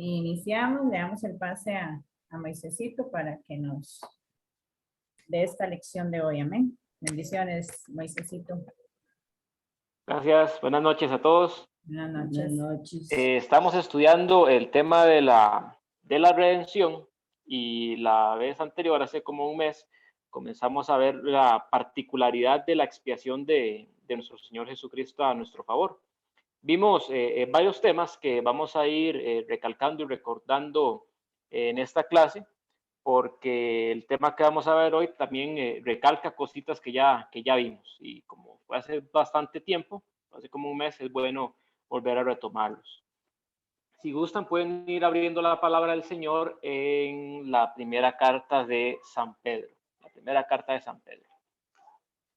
Iniciamos, le damos el pase a Moisésito para que nos dé esta lección de hoy. Amén. Bendiciones, Moisésito. Gracias, buenas noches a todos. Buenas noches. Buenas noches. Estamos estudiando el tema de la redención y la vez anterior, hace como un mes, comenzamos a ver la particularidad de la expiación de nuestro Señor Jesucristo a nuestro favor. Vimos varios temas que vamos a ir recalcando y recordando en esta clase, porque el tema que vamos a ver hoy también recalca cositas que ya vimos, y como fue hace bastante tiempo, hace como un mes, es bueno volver a retomarlos. Si gustan, pueden ir abriendo la palabra del Señor en la primera carta de San Pedro, la primera carta de San Pedro.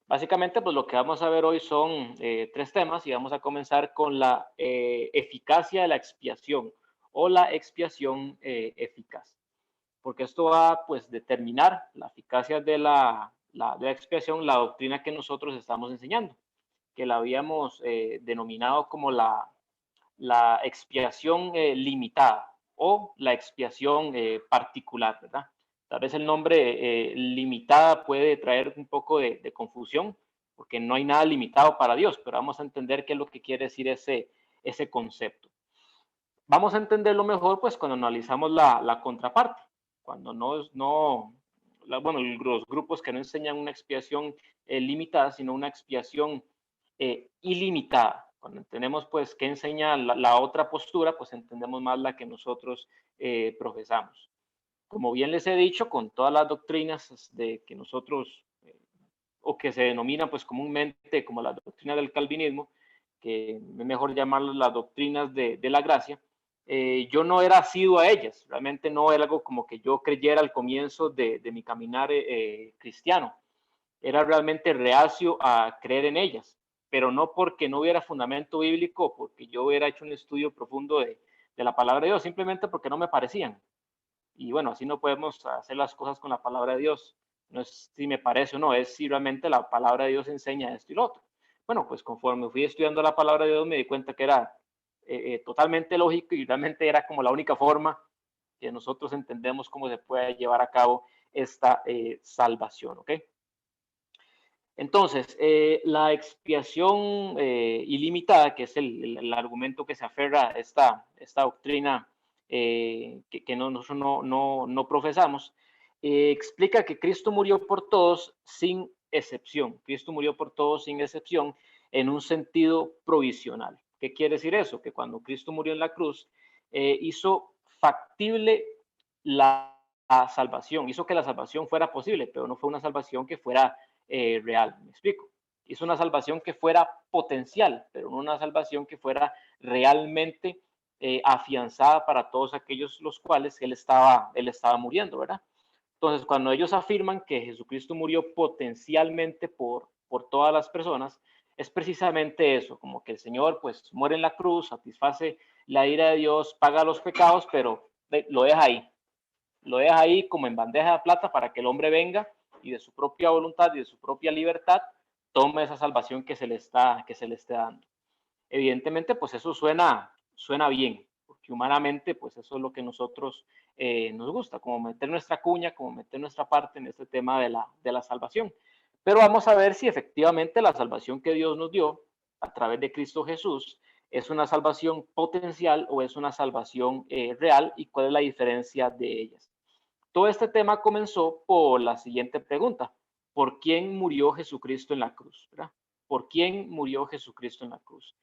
Básicamente, pues lo que vamos a ver hoy son tres temas, y vamos a comenzar con la eficacia de la expiación o la expiación eficaz, porque esto va pues determinar la eficacia de la expiación, la doctrina que nosotros estamos enseñando, que la habíamos denominado como la expiación limitada o la expiación particular, ¿verdad? Tal vez el nombre limitada puede traer un poco de confusión, porque no hay nada limitado para Dios, pero vamos a entender qué es lo que quiere decir ese concepto. Vamos a entenderlo mejor pues cuando analizamos la contraparte, cuando los grupos que no enseñan una expiación limitada, sino una expiación ilimitada. Cuando entendemos pues qué enseña la otra postura, pues entendemos más la que nosotros profesamos. Como bien les he dicho, con todas las doctrinas de que nosotros, o que se denominan pues comúnmente como la doctrina del calvinismo, que es mejor llamarlas las doctrinas de la gracia, yo no era asiduo a ellas, realmente no era algo como que yo creyera al comienzo de mi caminar cristiano, era realmente reacio a creer en ellas, pero no porque no hubiera fundamento bíblico, porque yo hubiera hecho un estudio profundo de la palabra de Dios, simplemente porque no me parecían. Y bueno, así no podemos hacer las cosas con la palabra de Dios. No es si me parece o no, es si realmente la palabra de Dios enseña esto y lo otro. Bueno, pues conforme fui estudiando la palabra de Dios me di cuenta que era totalmente lógico, y realmente era como la única forma que nosotros entendemos cómo se puede llevar a cabo esta salvación, ¿ok? Entonces, la expiación ilimitada, que es el argumento que se aferra a esta doctrina que nosotros no profesamos, explica que Cristo murió por todos sin excepción. Cristo murió por todos sin excepción en un sentido provisional. ¿Qué quiere decir eso? Que cuando Cristo murió en la cruz, hizo factible la salvación, hizo que la salvación fuera posible, pero no fue una salvación que fuera real. ¿Me explico? Hizo una salvación que fuera potencial, pero no una salvación que fuera realmente afianzada para todos aquellos los cuales él estaba muriendo, ¿verdad? Entonces, cuando ellos afirman que Jesucristo murió potencialmente por todas las personas, es precisamente eso, como que el Señor pues muere en la cruz, satisface la ira de Dios, paga los pecados, pero lo deja ahí como en bandeja de plata para que el hombre venga y de su propia voluntad y de su propia libertad tome esa salvación que se le está dando. Evidentemente, pues eso suena bien, porque humanamente, pues eso es lo que nosotros nos gusta, como meter nuestra cuña, como meter nuestra parte en este tema de la salvación. Pero vamos a ver si efectivamente la salvación que Dios nos dio a través de Cristo Jesús es una salvación potencial o es una salvación real, y cuál es la diferencia de ellas. Todo este tema comenzó por la siguiente pregunta: ¿por quién murió Jesucristo en la cruz? ¿Verdad? ¿Por quién murió Jesucristo en la cruz?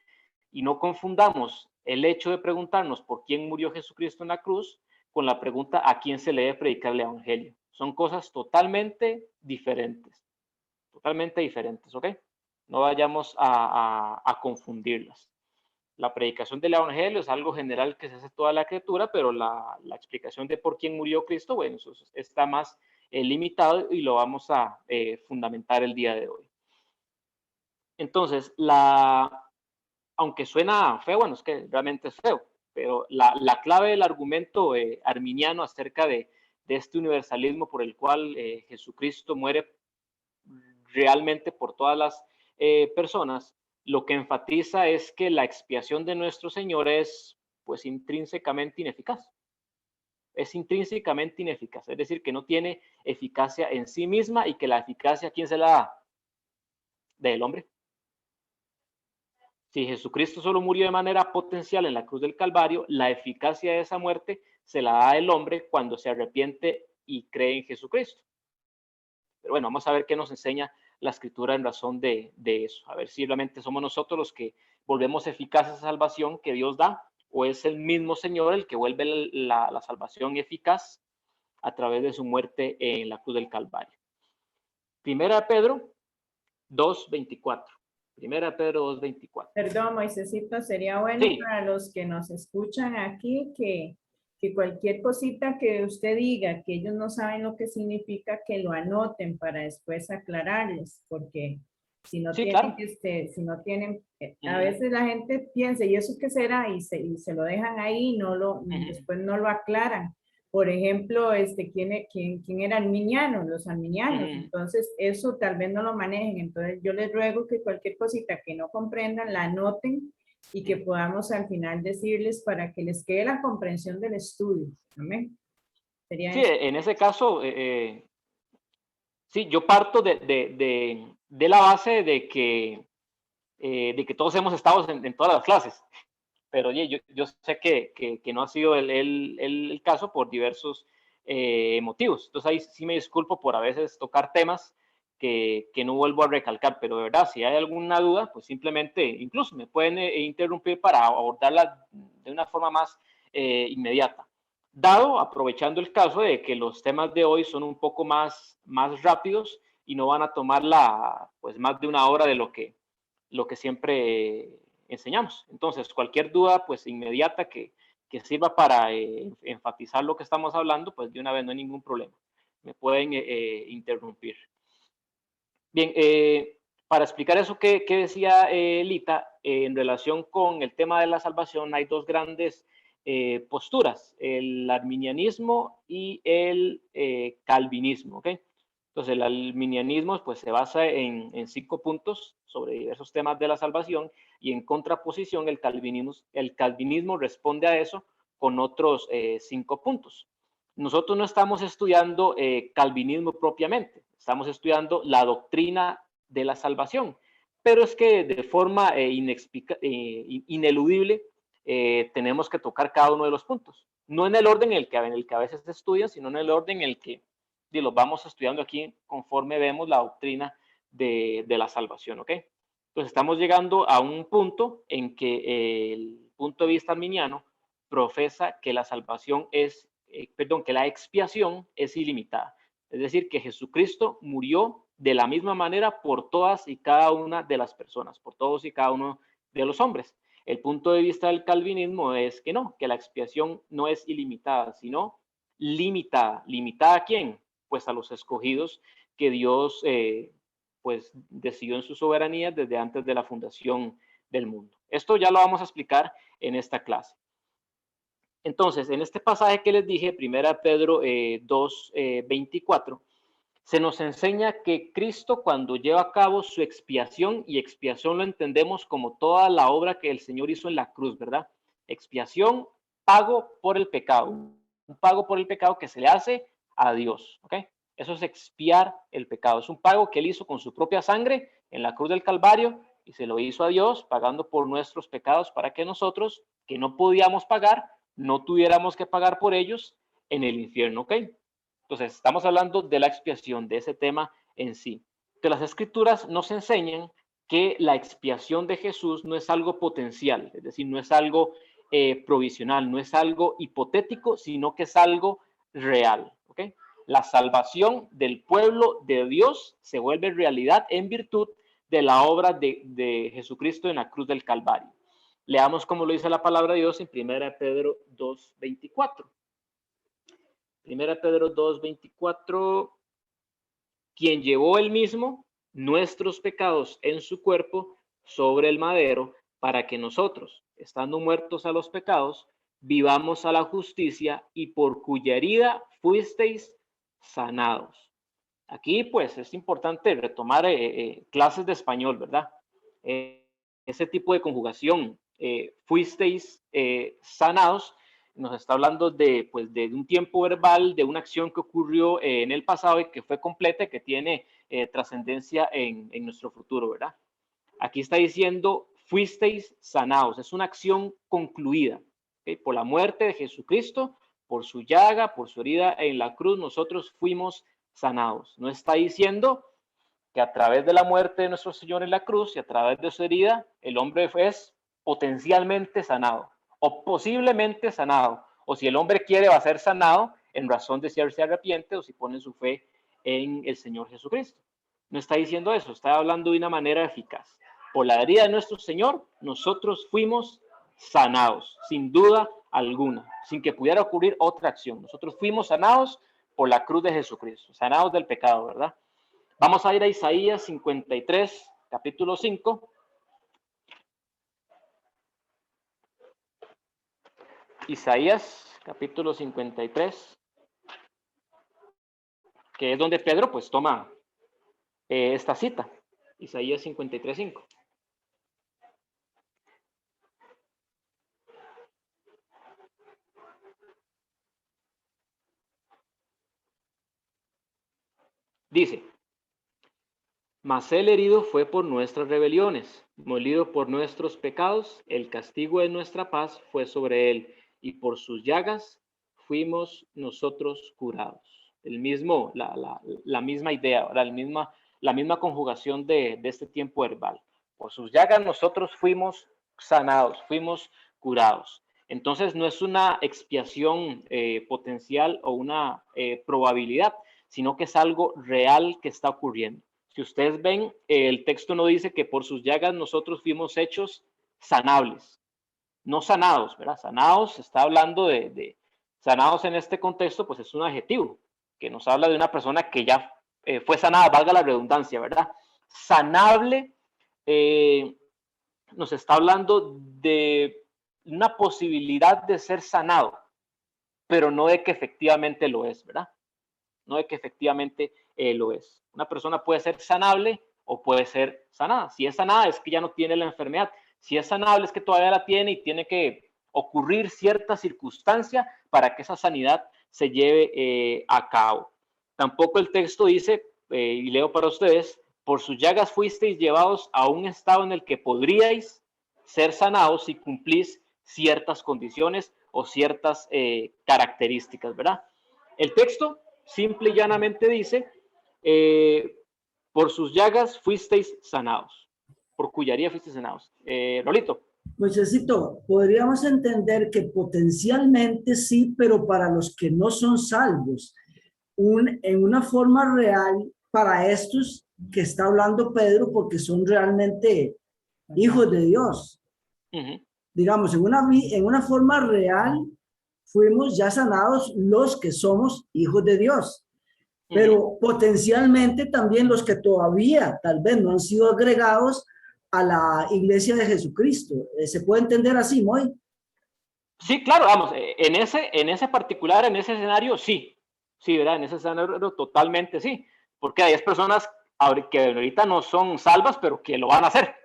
Y no confundamos el hecho de preguntarnos por quién murió Jesucristo en la cruz con la pregunta a quién se le debe predicar el evangelio. Son cosas totalmente diferentes, ¿ok? No vayamos a confundirlas. La predicación del evangelio es algo general que se hace toda la escritura, pero la explicación de por quién murió Cristo, bueno, eso está más limitado, y lo vamos a fundamentar el día de hoy. Entonces, aunque suena feo, bueno, es que realmente es feo, pero la clave del argumento arminiano acerca de este universalismo por el cual Jesucristo muere realmente por todas las personas, lo que enfatiza es que la expiación de nuestro Señor es pues intrínsecamente ineficaz. Es intrínsecamente ineficaz, es decir, que no tiene eficacia en sí misma y que la eficacia, ¿quién se la da? Del hombre. Si Jesucristo solo murió de manera potencial en la cruz del Calvario, la eficacia de esa muerte se la da el hombre cuando se arrepiente y cree en Jesucristo. Pero bueno, vamos a ver qué nos enseña la Escritura en razón de eso. A ver si realmente somos nosotros los que volvemos eficaz esa salvación que Dios da, o es el mismo Señor el que vuelve la salvación eficaz a través de su muerte en la cruz del Calvario. Primera de Pedro 2:24. Primera de Pedro 2:24. Perdón, Moisésito, sería bueno Sí, para los que nos escuchan aquí que cualquier cosita que usted diga, que ellos no saben lo que significa, que lo anoten para después aclararles, porque si no sí, tienen, claro. si no tienen, a Ujú, veces la gente piensa, ¿y eso qué será? Y se lo dejan ahí y ujú, después no lo aclaran. Por ejemplo, ¿quién era arminiano? Los arminianos. ujú. Entonces, eso tal vez no lo manejen. Entonces, yo les ruego que cualquier cosita que no comprendan, la anoten y que podamos al final decirles para que les quede la comprensión del estudio. Amén. Sería Sí, eso. en ese caso, sí, yo parto de la base de que todos hemos estado en todas las clases, pero oye, yo sé que no ha sido el caso por diversos motivos. Entonces ahí sí me disculpo por a veces tocar temas que no vuelvo a recalcar, pero de verdad, si hay alguna duda, pues simplemente, incluso me pueden interrumpir para abordarla de una forma más inmediata. Dado, aprovechando el caso de que los temas de hoy son un poco más rápidos y no van a tomar pues más de una hora de lo que siempre enseñamos. Entonces, cualquier duda, pues inmediata que sirva para enfatizar lo que estamos hablando, pues de una vez no hay ningún problema. Me pueden interrumpir. Bien, para explicar eso que decía Lita, en relación con el tema de la salvación, hay dos grandes posturas, el arminianismo y el calvinismo. ¿Okay? Entonces, el arminianismo pues, se basa en 5 puntos sobre diversos temas de la salvación y en contraposición el calvinismo responde a eso con otros 5 puntos. Nosotros no estamos estudiando calvinismo propiamente, estamos estudiando la doctrina de la salvación, pero es que de forma ineludible tenemos que tocar cada uno de los puntos, no en el orden en el que a veces se estudian, sino en el orden en el que los vamos estudiando aquí conforme vemos la doctrina de la salvación, ¿ok? Entonces estamos llegando a un punto en que el punto de vista arminiano profesa que la salvación es, que la expiación es ilimitada. Es decir, que Jesucristo murió de la misma manera por todas y cada una de las personas, por todos y cada uno de los hombres. El punto de vista del calvinismo es que no, que la expiación no es ilimitada, sino limitada. ¿Limitada a quién? Pues a los escogidos que Dios pues decidió en su soberanía desde antes de la fundación del mundo. Esto ya lo vamos a explicar en esta clase. Entonces, en este pasaje que les dije, 1 Pedro 2:24, se nos enseña que Cristo cuando lleva a cabo su expiación, y expiación lo entendemos como toda la obra que el Señor hizo en la cruz, ¿verdad? Expiación, pago por el pecado, un pago por el pecado que se le hace a Dios, ¿ok? Eso es expiar el pecado, es un pago que Él hizo con su propia sangre en la cruz del Calvario y se lo hizo a Dios pagando por nuestros pecados para que nosotros, que no podíamos pagar, no tuviéramos que pagar por ellos en el infierno, ¿ok? Entonces, estamos hablando de la expiación, de ese tema en sí. Que las escrituras nos enseñan que la expiación de Jesús no es algo potencial, es decir, no es algo provisional, no es algo hipotético, sino que es algo real. ¿Okay? La salvación del pueblo de Dios se vuelve realidad en virtud de la obra de Jesucristo en la cruz del Calvario. Leamos cómo lo dice la palabra de Dios en 1 Pedro 2:24. 1 Pedro 2:24, quien llevó él mismo nuestros pecados en su cuerpo sobre el madero, para que nosotros, estando muertos a los pecados, vivamos a la justicia y por cuya herida fuisteis sanados. Aquí pues es importante retomar clases de español, ¿verdad? Ese tipo de conjugación fuisteis sanados, nos está hablando de, pues, de un tiempo verbal, de una acción que ocurrió en el pasado y que fue completa y que tiene trascendencia en nuestro futuro, ¿verdad? Aquí está diciendo, fuisteis sanados, es una acción concluida, ¿okay? Por la muerte de Jesucristo, por su llaga, por su herida en la cruz, nosotros fuimos sanados. No está diciendo que a través de la muerte de nuestro Señor en la cruz y a través de su herida, el hombre es potencialmente sanado o posiblemente sanado, o si el hombre quiere va a ser sanado en razón de si se arrepiente o si pone su fe en el Señor Jesucristo. No está diciendo eso, está hablando de una manera eficaz. Por la herida de nuestro Señor, nosotros fuimos sanados, sin duda alguna, sin que pudiera ocurrir otra acción. Nosotros fuimos sanados por la cruz de Jesucristo, sanados del pecado, ¿verdad? Vamos a ir a Isaías 53, capítulo 5. Isaías, capítulo 53, que es donde Pedro pues toma esta cita. Isaías 53, 5. Dice, mas el herido fue por nuestras rebeliones, molido por nuestros pecados, el castigo de nuestra paz fue sobre él, y por sus llagas fuimos nosotros curados. La misma idea, ¿verdad? La misma conjugación de este tiempo verbal. Por sus llagas nosotros fuimos sanados, fuimos curados. Entonces no es una expiación potencial o una probabilidad, sino que es algo real que está ocurriendo. Si ustedes ven, el texto no dice que por sus llagas nosotros fuimos hechos sanables, no sanados, ¿verdad? Sanados, está hablando de sanados en este contexto, pues es un adjetivo que nos habla de una persona que ya fue sanada, valga la redundancia, ¿verdad? Sanable nos está hablando de una posibilidad de ser sanado, pero no de que efectivamente lo es, ¿verdad? No de que efectivamente lo es. Una persona puede ser sanable o puede ser sanada. Si es sanada es que ya no tiene la enfermedad. Si es sanable es que todavía la tiene y tiene que ocurrir cierta circunstancia para que esa sanidad se lleve a cabo. Tampoco el texto dice, y leo para ustedes, por sus llagas fuisteis llevados a un estado en el que podríais ser sanados si cumplís ciertas condiciones o ciertas características, ¿verdad? El texto simple y llanamente dice, por sus llagas fuisteis sanados, por cuya herida fuisteis sanados. Rolito. Muchachito, podríamos entender que potencialmente sí, pero para los que no son salvos, en una forma real para estos que está hablando Pedro, porque son realmente hijos de Dios. Digamos, en una forma real, fuimos ya sanados los que somos hijos de Dios. Pero potencialmente también los que todavía tal vez no han sido agregados a la iglesia de Jesucristo. ¿Se puede entender así, Moy? Sí, claro, vamos, en ese particular, en ese escenario, sí, ¿verdad? En ese escenario totalmente sí, porque hay personas que ahorita no son salvas, pero que lo van a hacer.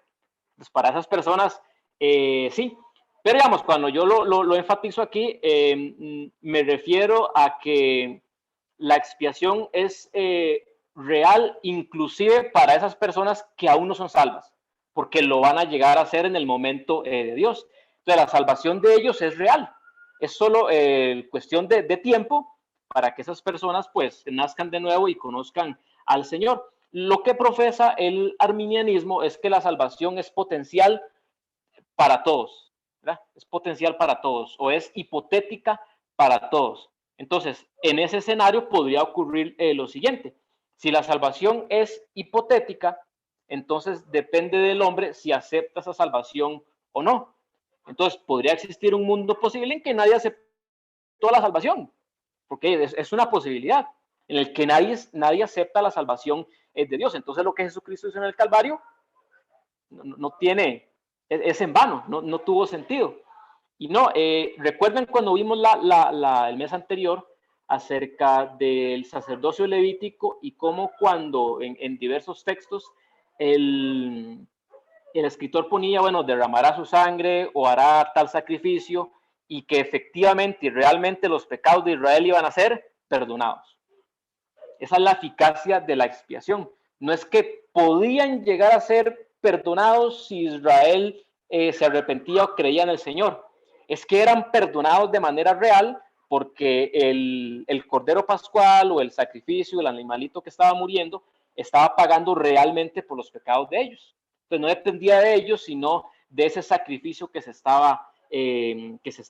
Pues para esas personas, sí. Pero digamos, cuando yo lo enfatizo aquí, me refiero a que la expiación es real inclusive para esas personas que aún no son salvas, porque lo van a llegar a hacer en el momento de Dios. Entonces la salvación de ellos es real, es solo cuestión de tiempo para que esas personas pues nazcan de nuevo y conozcan al Señor. Lo que profesa el arminianismo es que la salvación es potencial para todos, ¿verdad? Es potencial para todos o es hipotética para todos. Entonces, en ese escenario podría ocurrir lo siguiente. Si la salvación es hipotética, entonces depende del hombre si acepta esa salvación o no. Entonces, podría existir un mundo posible en que nadie aceptó la salvación, porque es una posibilidad en el que nadie acepta la salvación de Dios. Entonces, lo que Jesucristo hizo en el Calvario no tiene, es en vano, no tuvo sentido. Y no, recuerden cuando vimos el mes anterior acerca del sacerdocio levítico y cómo cuando en diversos textos el el escritor ponía, bueno, derramará su sangre o hará tal sacrificio, y que efectivamente y realmente los pecados de Israel iban a ser perdonados. Esa es la eficacia de la expiación. No es que podían llegar a ser perdonados si Israel se arrepentía o creía en el Señor. Es que eran perdonados de manera real, porque el cordero pascual o el sacrificio, el animalito que estaba muriendo, estaba pagando realmente por los pecados de ellos. Entonces no dependía de ellos, sino de ese sacrificio que se estaba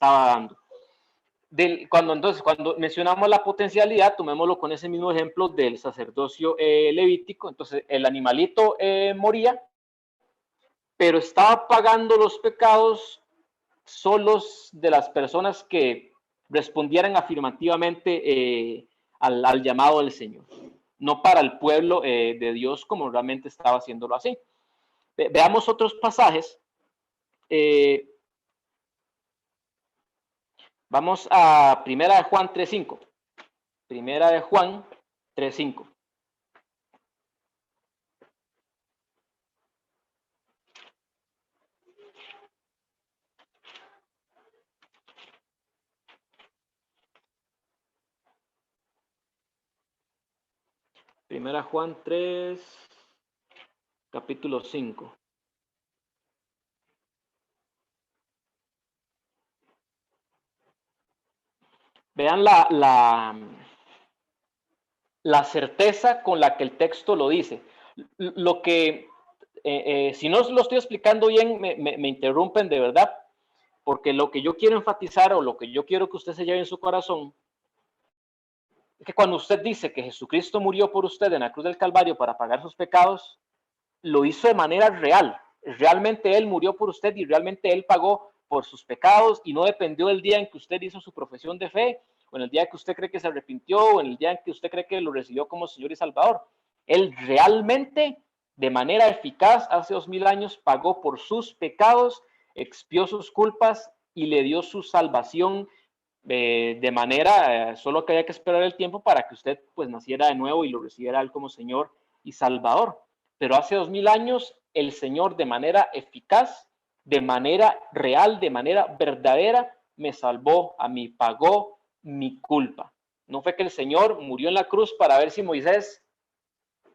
dando. Cuando mencionamos la potencialidad, tomémoslo con ese mismo ejemplo del sacerdocio levítico. Entonces el animalito moría, pero estaba pagando los pecados solos de las personas que respondieran afirmativamente al llamado del Señor, no para el pueblo de Dios como realmente estaba haciéndolo así. Veamos otros pasajes. Vamos a Primera de Juan 3:5. Primera de Juan 3:5. Primera Juan 3, capítulo 5. Vean la certeza con la que el texto lo dice. Lo que, si no lo estoy explicando bien, me interrumpen de verdad, porque lo que yo quiero enfatizar o lo que yo quiero que usted se lleve en su corazón es que cuando usted dice que Jesucristo murió por usted en la cruz del Calvario para pagar sus pecados, lo hizo de manera real. Realmente Él murió por usted y realmente Él pagó por sus pecados, y no dependió del día en que usted hizo su profesión de fe, o en el día que usted cree que se arrepintió, o en el día en que usted cree que lo recibió como Señor y Salvador. Él realmente, de manera eficaz, hace 2000 años, pagó por sus pecados, expió sus culpas y le dio su salvación de manera, solo que había que esperar el tiempo para que usted pues naciera de nuevo y lo recibiera Él como Señor y Salvador. Pero hace 2000 años el Señor, de manera eficaz, de manera real, de manera verdadera, me salvó a mí, pagó mi culpa. No fue que el Señor murió en la cruz para ver si Moisés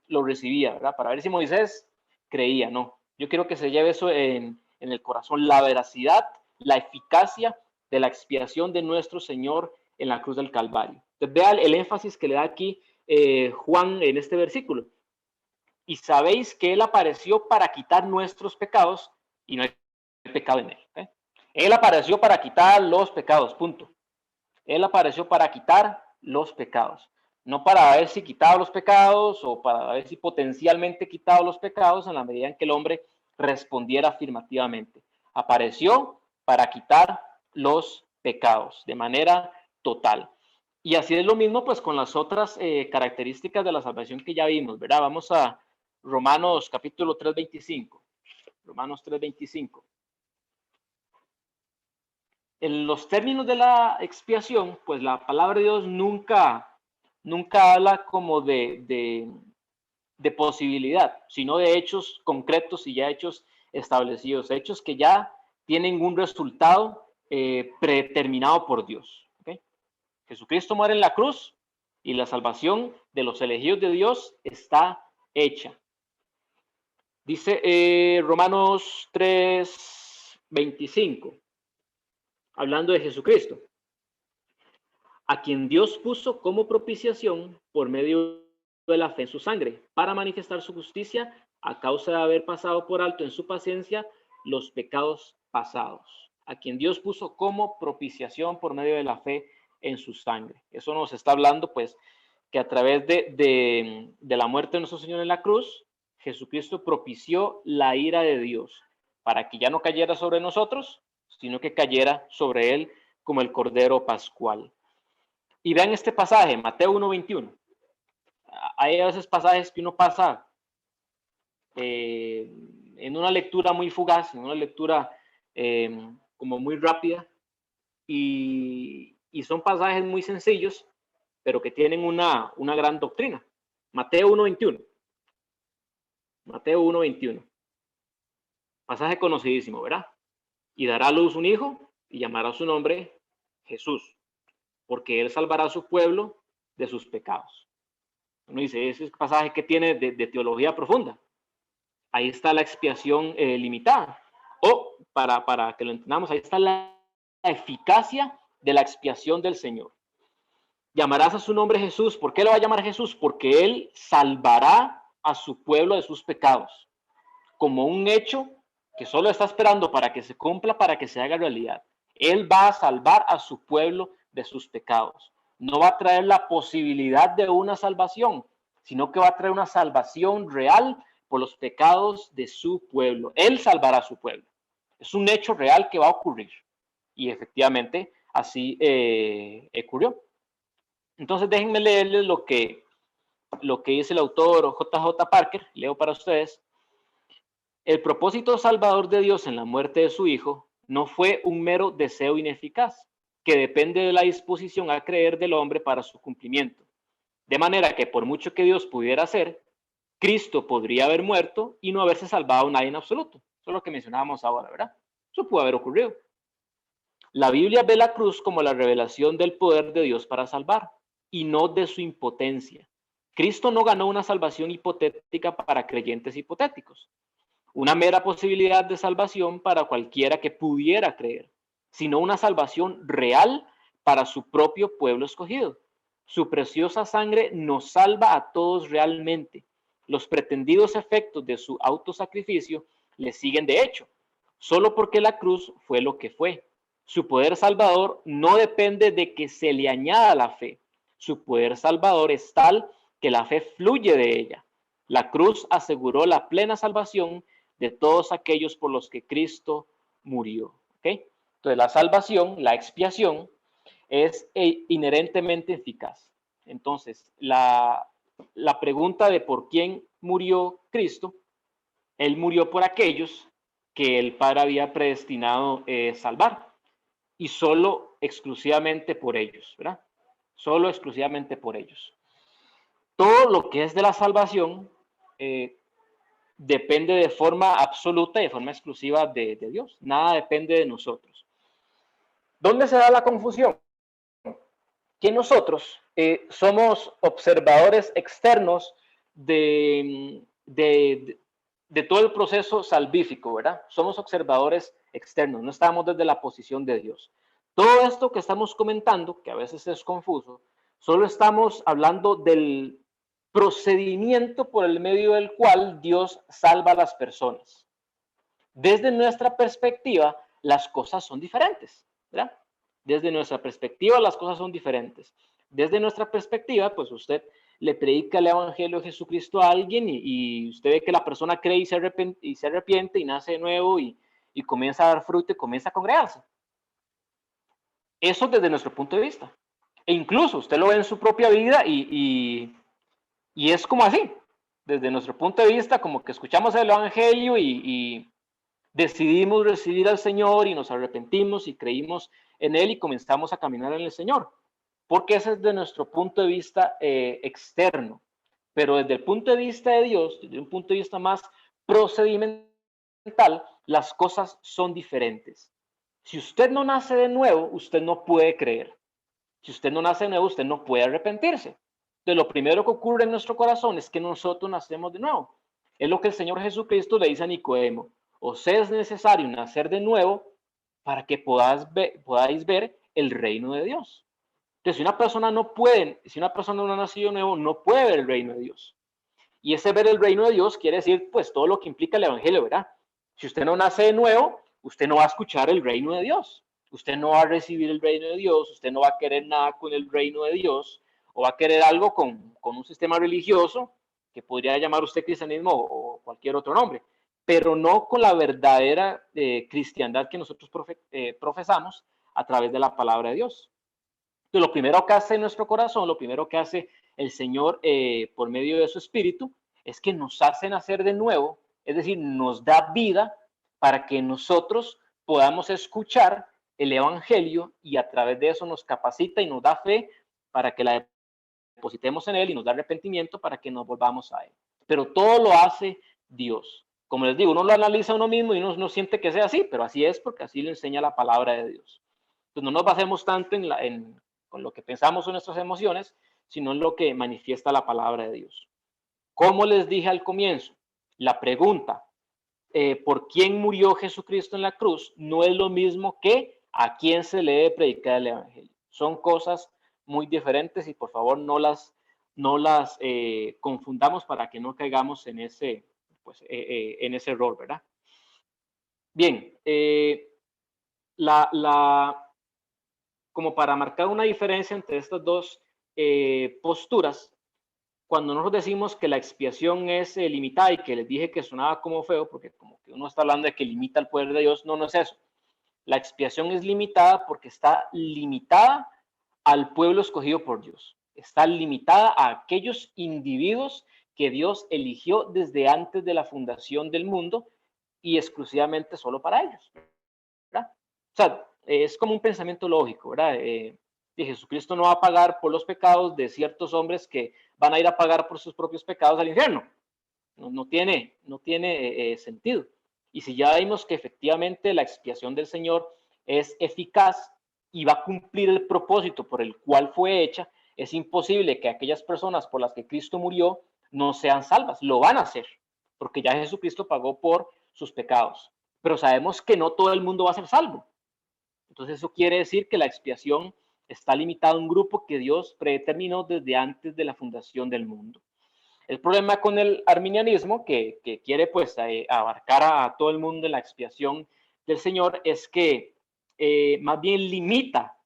lo recibía, ¿verdad? Para ver si Moisés creía, no. Yo quiero que se lleve eso en el corazón, la veracidad, la eficacia de la expiación de nuestro Señor en la cruz del Calvario. Entonces, vea el énfasis que le da aquí Juan en este versículo. Y sabéis que Él apareció para quitar nuestros pecados, y no hay pecado en Él. Él apareció para quitar los pecados, punto. Él apareció para quitar los pecados. No para ver si quitaba los pecados o para ver si potencialmente quitaba los pecados en la medida en que el hombre respondiera afirmativamente. Apareció para quitar los pecados de manera total. Y así es lo mismo pues con las otras características de la salvación que ya vimos, ¿verdad? Vamos a Romanos capítulo 3:25. Romanos 3:25. En los términos de la expiación, pues la palabra de Dios nunca habla como de posibilidad, sino de hechos concretos y ya hechos establecidos, hechos que ya tienen un resultado predeterminado por Dios. ¿Okay? Jesucristo muere en la cruz y la salvación de los elegidos de Dios está hecha. Dice Romanos 3:25. Hablando de Jesucristo, a quien Dios puso como propiciación por medio de la fe en su sangre, para manifestar su justicia a causa de haber pasado por alto en su paciencia los pecados pasados. A quien Dios puso como propiciación por medio de la fe en su sangre. Eso nos está hablando, pues, que a través de la muerte de nuestro Señor en la cruz, Jesucristo propició la ira de Dios para que ya no cayera sobre nosotros, sino que cayera sobre Él como el Cordero Pascual. Y vean este pasaje, Mateo 1:21. Hay a veces pasajes que uno pasa en una lectura muy fugaz, en una lectura como muy rápida, y son pasajes muy sencillos, pero que tienen una gran doctrina. Mateo 1:21. Mateo 1:21. Pasaje conocidísimo, ¿verdad? Y dará a luz un hijo y llamará su nombre Jesús, porque él salvará a su pueblo de sus pecados. Uno dice, ese pasaje que tiene de teología profunda. Ahí está la expiación limitada. O, para que lo entendamos, ahí está la eficacia de la expiación del Señor. Llamarás a su nombre Jesús. ¿Por qué lo va a llamar Jesús? Porque él salvará a su pueblo de sus pecados, como un hecho que solo está esperando para que se cumpla, para que se haga realidad. Él va a salvar a su pueblo de sus pecados. No va a traer la posibilidad de una salvación, sino que va a traer una salvación real por los pecados de su pueblo. Él salvará a su pueblo. Es un hecho real que va a ocurrir. Y efectivamente así ocurrió. Entonces déjenme leerles lo que dice el autor J.J. Parker. Leo para ustedes. El propósito salvador de Dios en la muerte de su Hijo no fue un mero deseo ineficaz, que depende de la disposición a creer del hombre para su cumplimiento. De manera que por mucho que Dios pudiera hacer, Cristo podría haber muerto y no haberse salvado a nadie en absoluto. Eso es lo que mencionábamos ahora, ¿verdad? Eso pudo haber ocurrido. La Biblia ve la cruz como la revelación del poder de Dios para salvar y no de su impotencia. Cristo no ganó una salvación hipotética para creyentes hipotéticos, una mera posibilidad de salvación para cualquiera que pudiera creer, sino una salvación real para su propio pueblo escogido. Su preciosa sangre nos salva a todos realmente. Los pretendidos efectos de su autosacrificio le siguen de hecho, solo porque la cruz fue lo que fue. Su poder salvador no depende de que se le añada la fe. Su poder salvador es tal que la fe fluye de ella. La cruz aseguró la plena salvación de todos aquellos por los que Cristo murió. ¿Okay? Entonces la salvación, la expiación, es inherentemente eficaz. Entonces, la pregunta de por quién murió Cristo, él murió por aquellos que el Padre había predestinado salvar, y solo exclusivamente por ellos, ¿verdad? Solo exclusivamente por ellos. Todo lo que es de la salvación depende de forma absoluta y de forma exclusiva de Dios. Nada depende de nosotros. ¿Dónde se da la confusión? Que nosotros somos observadores externos de todo el proceso salvífico, ¿verdad? Somos observadores externos, no estamos desde la posición de Dios. Todo esto que estamos comentando, que a veces es confuso, solo estamos hablando del procedimiento por el medio del cual Dios salva a las personas. Desde nuestra perspectiva, las cosas son diferentes, ¿verdad? Desde nuestra perspectiva, las cosas son diferentes. Desde nuestra perspectiva, pues usted le predica el Evangelio de Jesucristo a alguien y usted ve que la persona cree y se arrepiente y nace de nuevo y comienza a dar fruto y comienza a congregarse. Eso desde nuestro punto de vista. E incluso usted lo ve en su propia vida y es como así. Desde nuestro punto de vista, como que escuchamos el Evangelio y decidimos recibir al Señor y nos arrepentimos y creímos en Él y comenzamos a caminar en el Señor. Porque ese es de nuestro punto de vista externo. Pero desde el punto de vista de Dios, desde un punto de vista más procedimental, las cosas son diferentes. Si usted no nace de nuevo, usted no puede creer. Si usted no nace de nuevo, usted no puede arrepentirse. Entonces, lo primero que ocurre en nuestro corazón es que nosotros nacemos de nuevo. Es lo que el Señor Jesucristo le dice a Nicodemo. Os es necesario nacer de nuevo para que podáis ver el reino de Dios. Entonces, si una persona no ha nacido de nuevo, no puede ver el reino de Dios. Y ese ver el reino de Dios quiere decir, pues, todo lo que implica el Evangelio, ¿verdad? Si usted no nace de nuevo, usted no va a escuchar el reino de Dios. Usted no va a recibir el reino de Dios, usted no va a querer nada con el reino de Dios, o va a querer algo con un sistema religioso, que podría llamar usted cristianismo o cualquier otro nombre, pero no con la verdadera cristiandad que nosotros profesamos a través de la palabra de Dios. Entonces, lo primero que hace en nuestro corazón, lo primero que hace el Señor por medio de su Espíritu, es que nos hace nacer de nuevo, es decir, nos da vida para que nosotros podamos escuchar el Evangelio y a través de eso nos capacita y nos da fe para que la depositemos en Él y nos da arrepentimiento para que nos volvamos a Él. Pero todo lo hace Dios. Como les digo, uno lo analiza uno mismo y uno no siente que sea así, pero así es porque así lo enseña la palabra de Dios. Entonces no nos basemos tanto con lo que pensamos en nuestras emociones, sino en lo que manifiesta la palabra de Dios. Como les dije al comienzo, la pregunta, ¿por quién murió Jesucristo en la cruz? No es lo mismo que a quién se le debe predicar el evangelio. Son cosas muy diferentes y por favor no las confundamos para que no caigamos en ese error, ¿verdad? Bien, como para marcar una diferencia entre estas dos posturas, cuando nosotros decimos que la expiación es limitada y que les dije que sonaba como feo, porque como que uno está hablando de que limita el poder de Dios, no es eso. La expiación es limitada porque está limitada al pueblo escogido por Dios. Está limitada a aquellos individuos que Dios eligió desde antes de la fundación del mundo y exclusivamente solo para ellos, ¿verdad? O sea, es como un pensamiento lógico, ¿verdad? Jesucristo no va a pagar por los pecados de ciertos hombres que van a ir a pagar por sus propios pecados al infierno. No tiene sentido. Y si ya vimos que efectivamente la expiación del Señor es eficaz y va a cumplir el propósito por el cual fue hecha, es imposible que aquellas personas por las que Cristo murió no sean salvas. Lo van a hacer, porque ya Jesucristo pagó por sus pecados. Pero sabemos que no todo el mundo va a ser salvo. Entonces eso quiere decir que la expiación está limitada a un grupo que Dios predeterminó desde antes de la fundación del mundo. El problema con el arminianismo, que quiere pues abarcar a todo el mundo en la expiación del Señor, es que más bien limita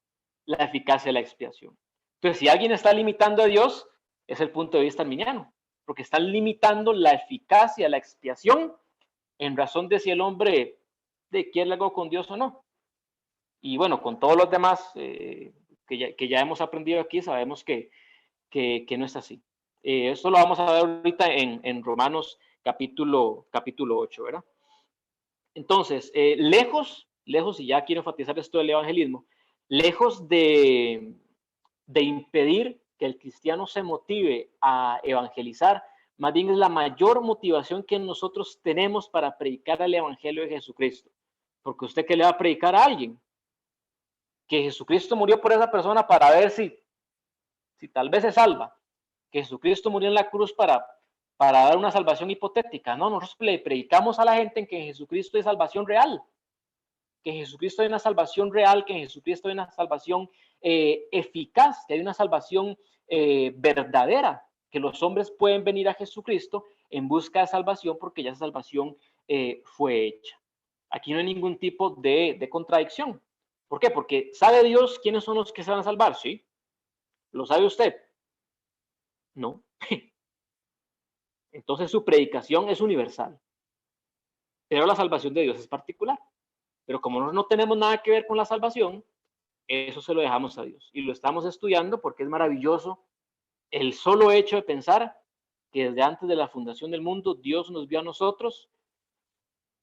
la eficacia de la expiación. Entonces, si alguien está limitando a Dios, es el punto de vista arminiano, porque están limitando la eficacia de la expiación en razón de si el hombre quiere algo con Dios o no. Y bueno, con todos los demás que ya hemos aprendido aquí, sabemos que no es así. Esto lo vamos a ver ahorita en Romanos capítulo 8, ¿verdad? Entonces, lejos, y ya quiero enfatizar esto del evangelismo, lejos de impedir que el cristiano se motive a evangelizar, más bien es la mayor motivación que nosotros tenemos para predicar el evangelio de Jesucristo. Porque usted, ¿qué le va a predicar a alguien? Que Jesucristo murió por esa persona para ver si tal vez se salva. Que Jesucristo murió en la cruz para dar una salvación hipotética. No, nosotros le predicamos a la gente en que en Jesucristo hay salvación real. Que en Jesucristo hay una salvación real, que en Jesucristo hay una salvación eficaz, que hay una salvación verdadera, que los hombres pueden venir a Jesucristo en busca de salvación porque ya esa salvación fue hecha. Aquí no hay ningún tipo de contradicción. ¿Por qué? Porque ¿sabe Dios quiénes son los que se van a salvar? Sí. ¿Lo sabe usted? No. Entonces su predicación es universal. Pero la salvación de Dios es particular. Pero como no tenemos nada que ver con la salvación, eso se lo dejamos a Dios. Y lo estamos estudiando porque es maravilloso el solo hecho de pensar que desde antes de la fundación del mundo Dios nos vio a nosotros,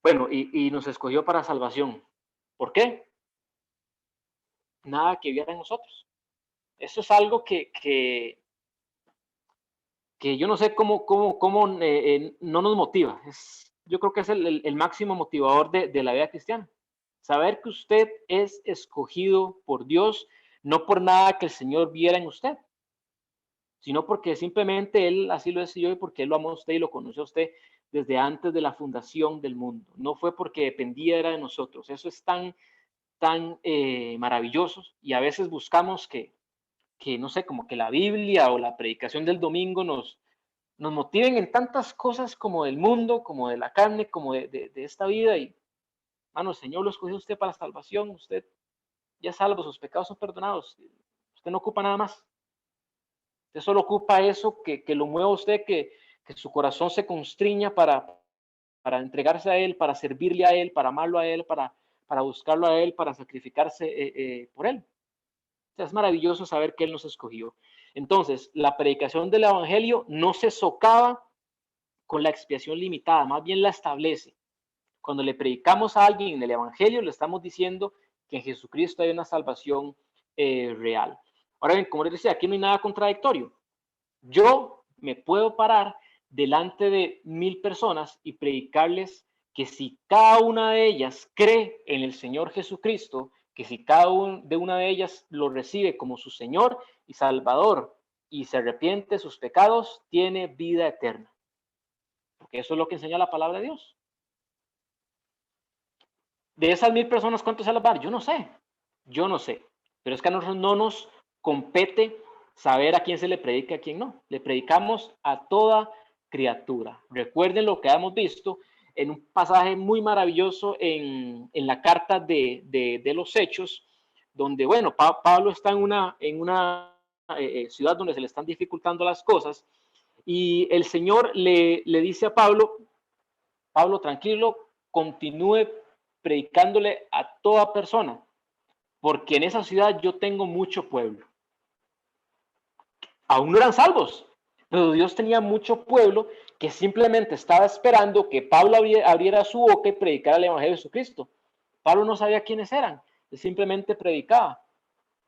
bueno, y nos escogió para salvación. ¿Por qué? Nada que viera en nosotros. Eso es algo que yo no sé cómo no nos motiva. Yo creo que es el máximo motivador de la vida cristiana. Saber que usted es escogido por Dios, no por nada que el Señor viera en usted, sino porque simplemente Él así lo decidió y porque Él lo amó a usted y lo conoció a usted desde antes de la fundación del mundo. No fue porque dependía era de nosotros. Eso es tan maravilloso y a veces buscamos que no sé, como que la Biblia o la predicación del domingo nos motiven en tantas cosas como del mundo, como de la carne, como de esta vida. Y, el Señor lo escogió usted para salvación, usted ya es salvo, sus pecados son perdonados, usted no ocupa nada más. Usted solo ocupa eso que lo mueva a usted, que su corazón se constriña para entregarse a Él, para servirle a Él, para amarlo a Él, para buscarlo a Él, para sacrificarse por Él. O sea, es maravilloso saber que Él nos escogió. Entonces, la predicación del Evangelio no se socava con la expiación limitada, más bien la establece. Cuando le predicamos a alguien en el Evangelio, le estamos diciendo que en Jesucristo hay una salvación real. Ahora bien, como les decía, aquí no hay nada contradictorio. Yo me puedo parar delante de 1000 personas y predicarles que si cada una de ellas cree en el Señor Jesucristo, que si cada una de ellas lo recibe como su Señor y Salvador y se arrepiente de sus pecados, tiene vida eterna. Porque eso es lo que enseña la palabra de Dios. De esas 1000 personas, ¿cuántos se salvar? Yo no sé. Pero es que a nosotros no nos compete saber a quién se le predica y a quién no. Le predicamos a toda criatura. Recuerden lo que hemos visto en un pasaje muy maravilloso en la carta de los Hechos, donde, bueno, Pablo está en una ciudad donde se le están dificultando las cosas, y el Señor le dice a Pablo, tranquilo, continúe predicándole a toda persona, porque en esa ciudad yo tengo mucho pueblo. Aún no eran salvos, pero Dios tenía mucho pueblo que simplemente estaba esperando que Pablo abriera su boca y predicara el Evangelio de Jesucristo. Pablo no sabía quiénes eran, él simplemente predicaba.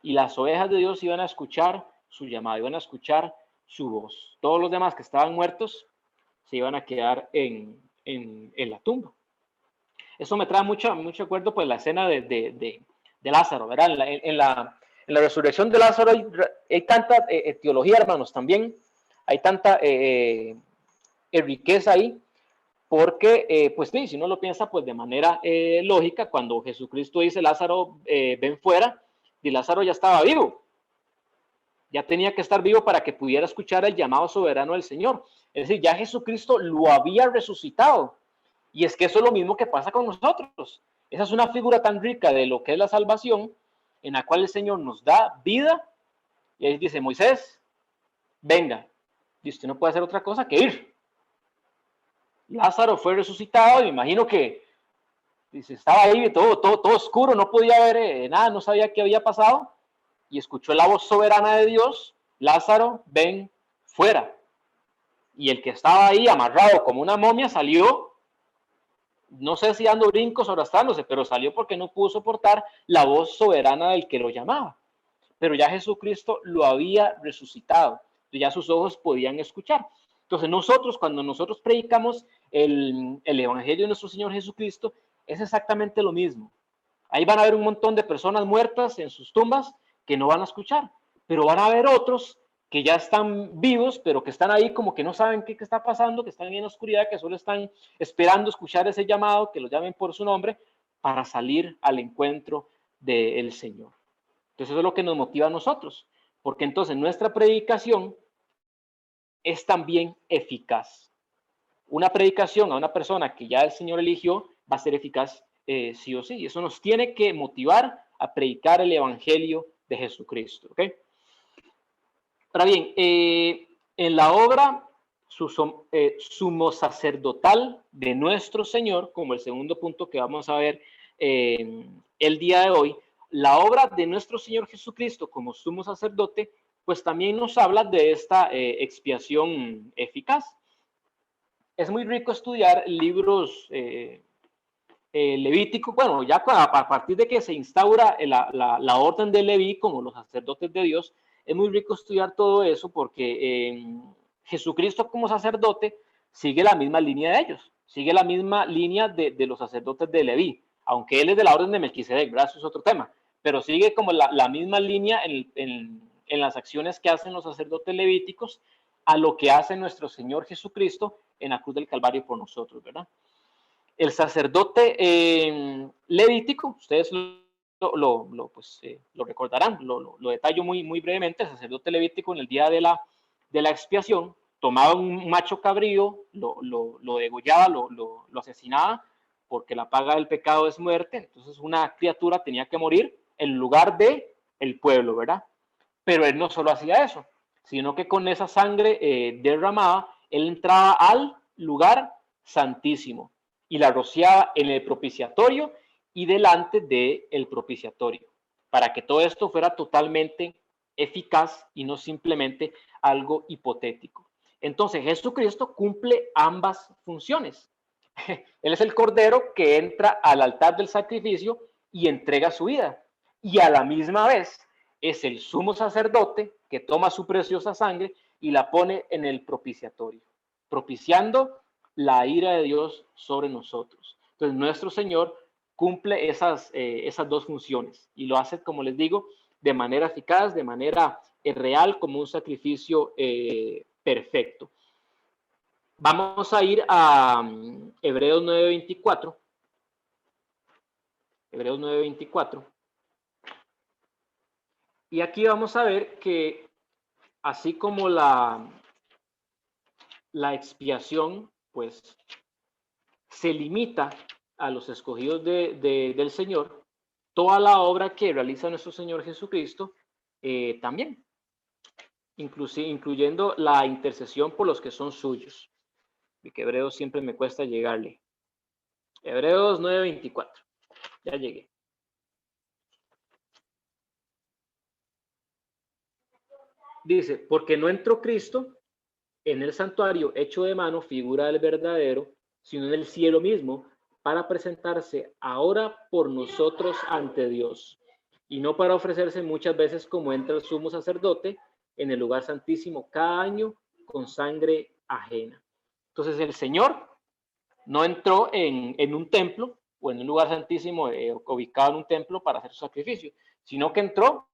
Y las ovejas de Dios iban a escuchar su llamada, iban a escuchar su voz. Todos los demás que estaban muertos se iban a quedar en la tumba. Eso me trae mucho acuerdo, pues, la escena de Lázaro, ¿verdad? En la resurrección de Lázaro hay tanta teología, hermanos, también. Hay tanta riqueza ahí, porque, pues sí, si uno lo piensa, pues de manera lógica, cuando Jesucristo dice, Lázaro, ven fuera, y Lázaro ya estaba vivo. Ya tenía que estar vivo para que pudiera escuchar el llamado soberano del Señor. Es decir, ya Jesucristo lo había resucitado. Y es que eso es lo mismo que pasa con nosotros. Esa es una figura tan rica de lo que es la salvación, en la cual el Señor nos da vida. Y ahí dice, Moisés, venga. Y usted no puede hacer otra cosa que ir. Lázaro fue resucitado, y me imagino que dice, estaba ahí todo oscuro, no podía ver nada, no sabía qué había pasado. Y escuchó la voz soberana de Dios, Lázaro, ven fuera. Y el que estaba ahí amarrado como una momia salió, no sé si dando brincos o arrastrándose, pero salió porque no pudo soportar la voz soberana del que lo llamaba. Pero ya Jesucristo lo había resucitado, ya sus ojos podían escuchar. Entonces nosotros, cuando nosotros predicamos el Evangelio de nuestro Señor Jesucristo, es exactamente lo mismo. Ahí van a haber un montón de personas muertas en sus tumbas que no van a escuchar, pero van a haber otros que ya están vivos, pero que están ahí como que no saben qué está pasando, que están en oscuridad, que solo están esperando escuchar ese llamado, que los llamen por su nombre, para salir al encuentro del Señor. Entonces eso es lo que nos motiva a nosotros, porque entonces nuestra predicación es también eficaz. Una predicación a una persona que ya el Señor eligió va a ser eficaz sí o sí. Eso nos tiene que motivar a predicar el Evangelio de Jesucristo. ¿Okay? Ahora bien, en la obra sumo sacerdotal de nuestro Señor, como el segundo punto que vamos a ver el día de hoy, la obra de nuestro Señor Jesucristo como sumo sacerdote, pues también nos habla de esta expiación eficaz. Es muy rico estudiar libros levíticos, bueno, ya a partir de que se instaura la orden de Leví como los sacerdotes de Dios, es muy rico estudiar todo eso porque Jesucristo como sacerdote sigue la misma línea de ellos, sigue la misma línea de los sacerdotes de Leví, aunque él es de la orden de Melquisedec, ¿verdad? Eso es otro tema, pero sigue como la misma línea en las acciones que hacen los sacerdotes levíticos a lo que hace nuestro Señor Jesucristo en la cruz del Calvario por nosotros, ¿verdad? El sacerdote levítico, ustedes lo recordarán, lo detallo muy brevemente. El sacerdote levítico en el día de la expiación tomaba un macho cabrío, lo degollaba, lo asesinaba, porque la paga del pecado es muerte. Entonces una criatura tenía que morir en lugar de el pueblo, ¿verdad? Pero él no solo hacía eso, sino que con esa sangre derramada, él entraba al lugar santísimo y la rociaba en el propiciatorio y delante del propiciatorio, para que todo esto fuera totalmente eficaz y no simplemente algo hipotético. Entonces Jesucristo cumple ambas funciones. Él es el cordero que entra al altar del sacrificio y entrega su vida, y a la misma vez es el sumo sacerdote que toma su preciosa sangre y la pone en el propiciatorio, propiciando la ira de Dios sobre nosotros. Entonces, nuestro Señor cumple esas dos funciones y lo hace, como les digo, de manera eficaz, de manera real, como un sacrificio perfecto. Vamos a ir a Hebreos 9:24. Hebreos 9:24. Y aquí vamos a ver que así como la expiación, pues, se limita a los escogidos del Señor, toda la obra que realiza nuestro Señor Jesucristo también, incluyendo la intercesión por los que son suyos. Y que Hebreos siempre me cuesta llegarle. Hebreos 9:24. Ya llegué. Dice, porque no entró Cristo en el santuario hecho de mano, figura del verdadero, sino en el cielo mismo, para presentarse ahora por nosotros ante Dios, y no para ofrecerse muchas veces como entra el sumo sacerdote en el lugar santísimo cada año con sangre ajena. Entonces el Señor no entró en un templo o en un lugar santísimo ubicado en un templo para hacer su sacrificio, sino que entró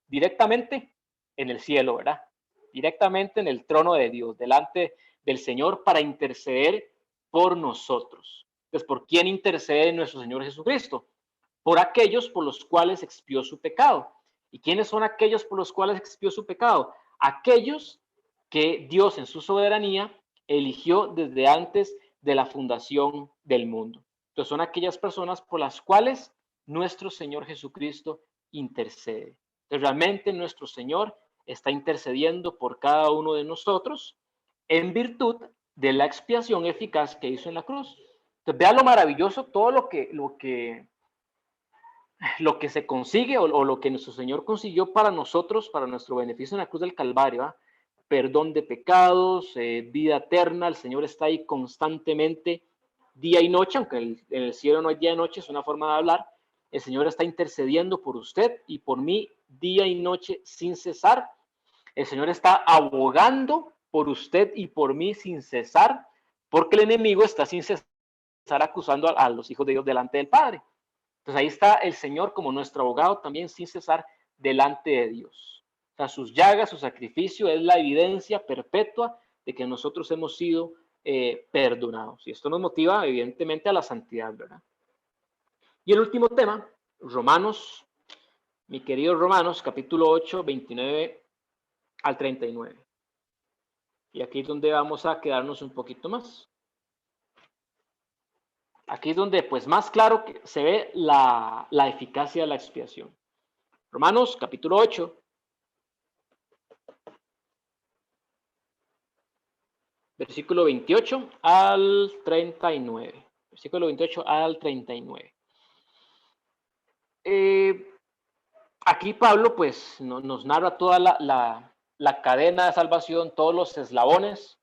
directamente en el cielo, ¿verdad? Directamente en el trono de Dios, delante del Señor para interceder por nosotros. Entonces, ¿por quién intercede nuestro Señor Jesucristo? Por aquellos por los cuales expió su pecado. ¿Y quiénes son aquellos por los cuales expió su pecado? Aquellos que Dios en su soberanía eligió desde antes de la fundación del mundo. Entonces son aquellas personas por las cuales nuestro Señor Jesucristo intercede. Entonces realmente nuestro Señor está intercediendo por cada uno de nosotros en virtud de la expiación eficaz que hizo en la cruz. Entonces vea lo maravilloso, todo lo que se consigue o lo que nuestro Señor consiguió para nosotros, para nuestro beneficio en la cruz del Calvario, ¿eh? Perdón de pecados, vida eterna. El Señor está ahí constantemente, día y noche, aunque en el cielo no hay día y noche, es una forma de hablar. El Señor está intercediendo por usted y por mí día y noche sin cesar. El Señor está abogando por usted y por mí sin cesar, porque el enemigo está sin cesar acusando a los hijos de Dios delante del Padre. Entonces ahí está el Señor como nuestro abogado también sin cesar delante de Dios. O sea, sus llagas, su sacrificio es la evidencia perpetua de que nosotros hemos sido perdonados. Y esto nos motiva evidentemente a la santidad, ¿verdad? Y el último tema, Romanos, mi querido Romanos, capítulo 8, 29 al 39. Y aquí es donde vamos a quedarnos un poquito más. Aquí es donde pues más claro que se ve la eficacia de la expiación. Romanos capítulo 8. Versículo 28 al 39. Versículo 28 al 39. Aquí Pablo pues nos narra toda la cadena de salvación, todos los eslabones,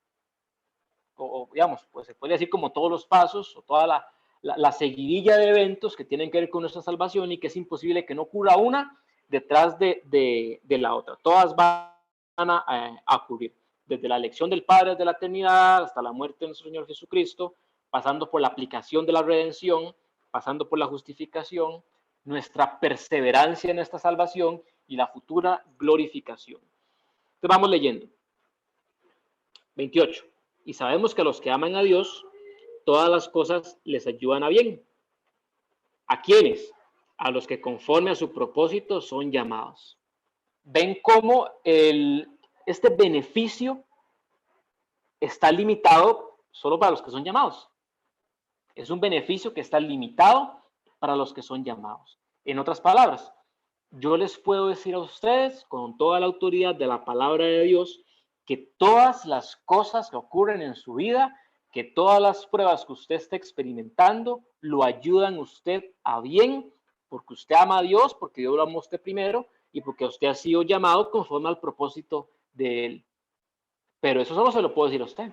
o digamos, pues se puede decir como todos los pasos, o toda la seguidilla de eventos que tienen que ver con nuestra salvación y que es imposible que no ocurra una detrás de la otra. Todas van a ocurrir, desde la elección del Padre de la eternidad hasta la muerte de nuestro Señor Jesucristo, pasando por la aplicación de la redención, pasando por la justificación, nuestra perseverancia en esta salvación y la futura glorificación. Entonces vamos leyendo. 28. Y sabemos que a los que aman a Dios, todas las cosas les ayudan a bien. ¿A quiénes? A los que conforme a su propósito son llamados. ¿Ven cómo este beneficio está limitado solo para los que son llamados? Es un beneficio que está limitado para los que son llamados. En otras palabras, yo les puedo decir a ustedes con toda la autoridad de la palabra de Dios que todas las cosas que ocurren en su vida, que todas las pruebas que usted esté experimentando, lo ayudan a usted a bien, porque usted ama a Dios, porque Dios lo amó a usted primero y porque usted ha sido llamado conforme al propósito de Él. Pero eso solo se lo puedo decir a usted.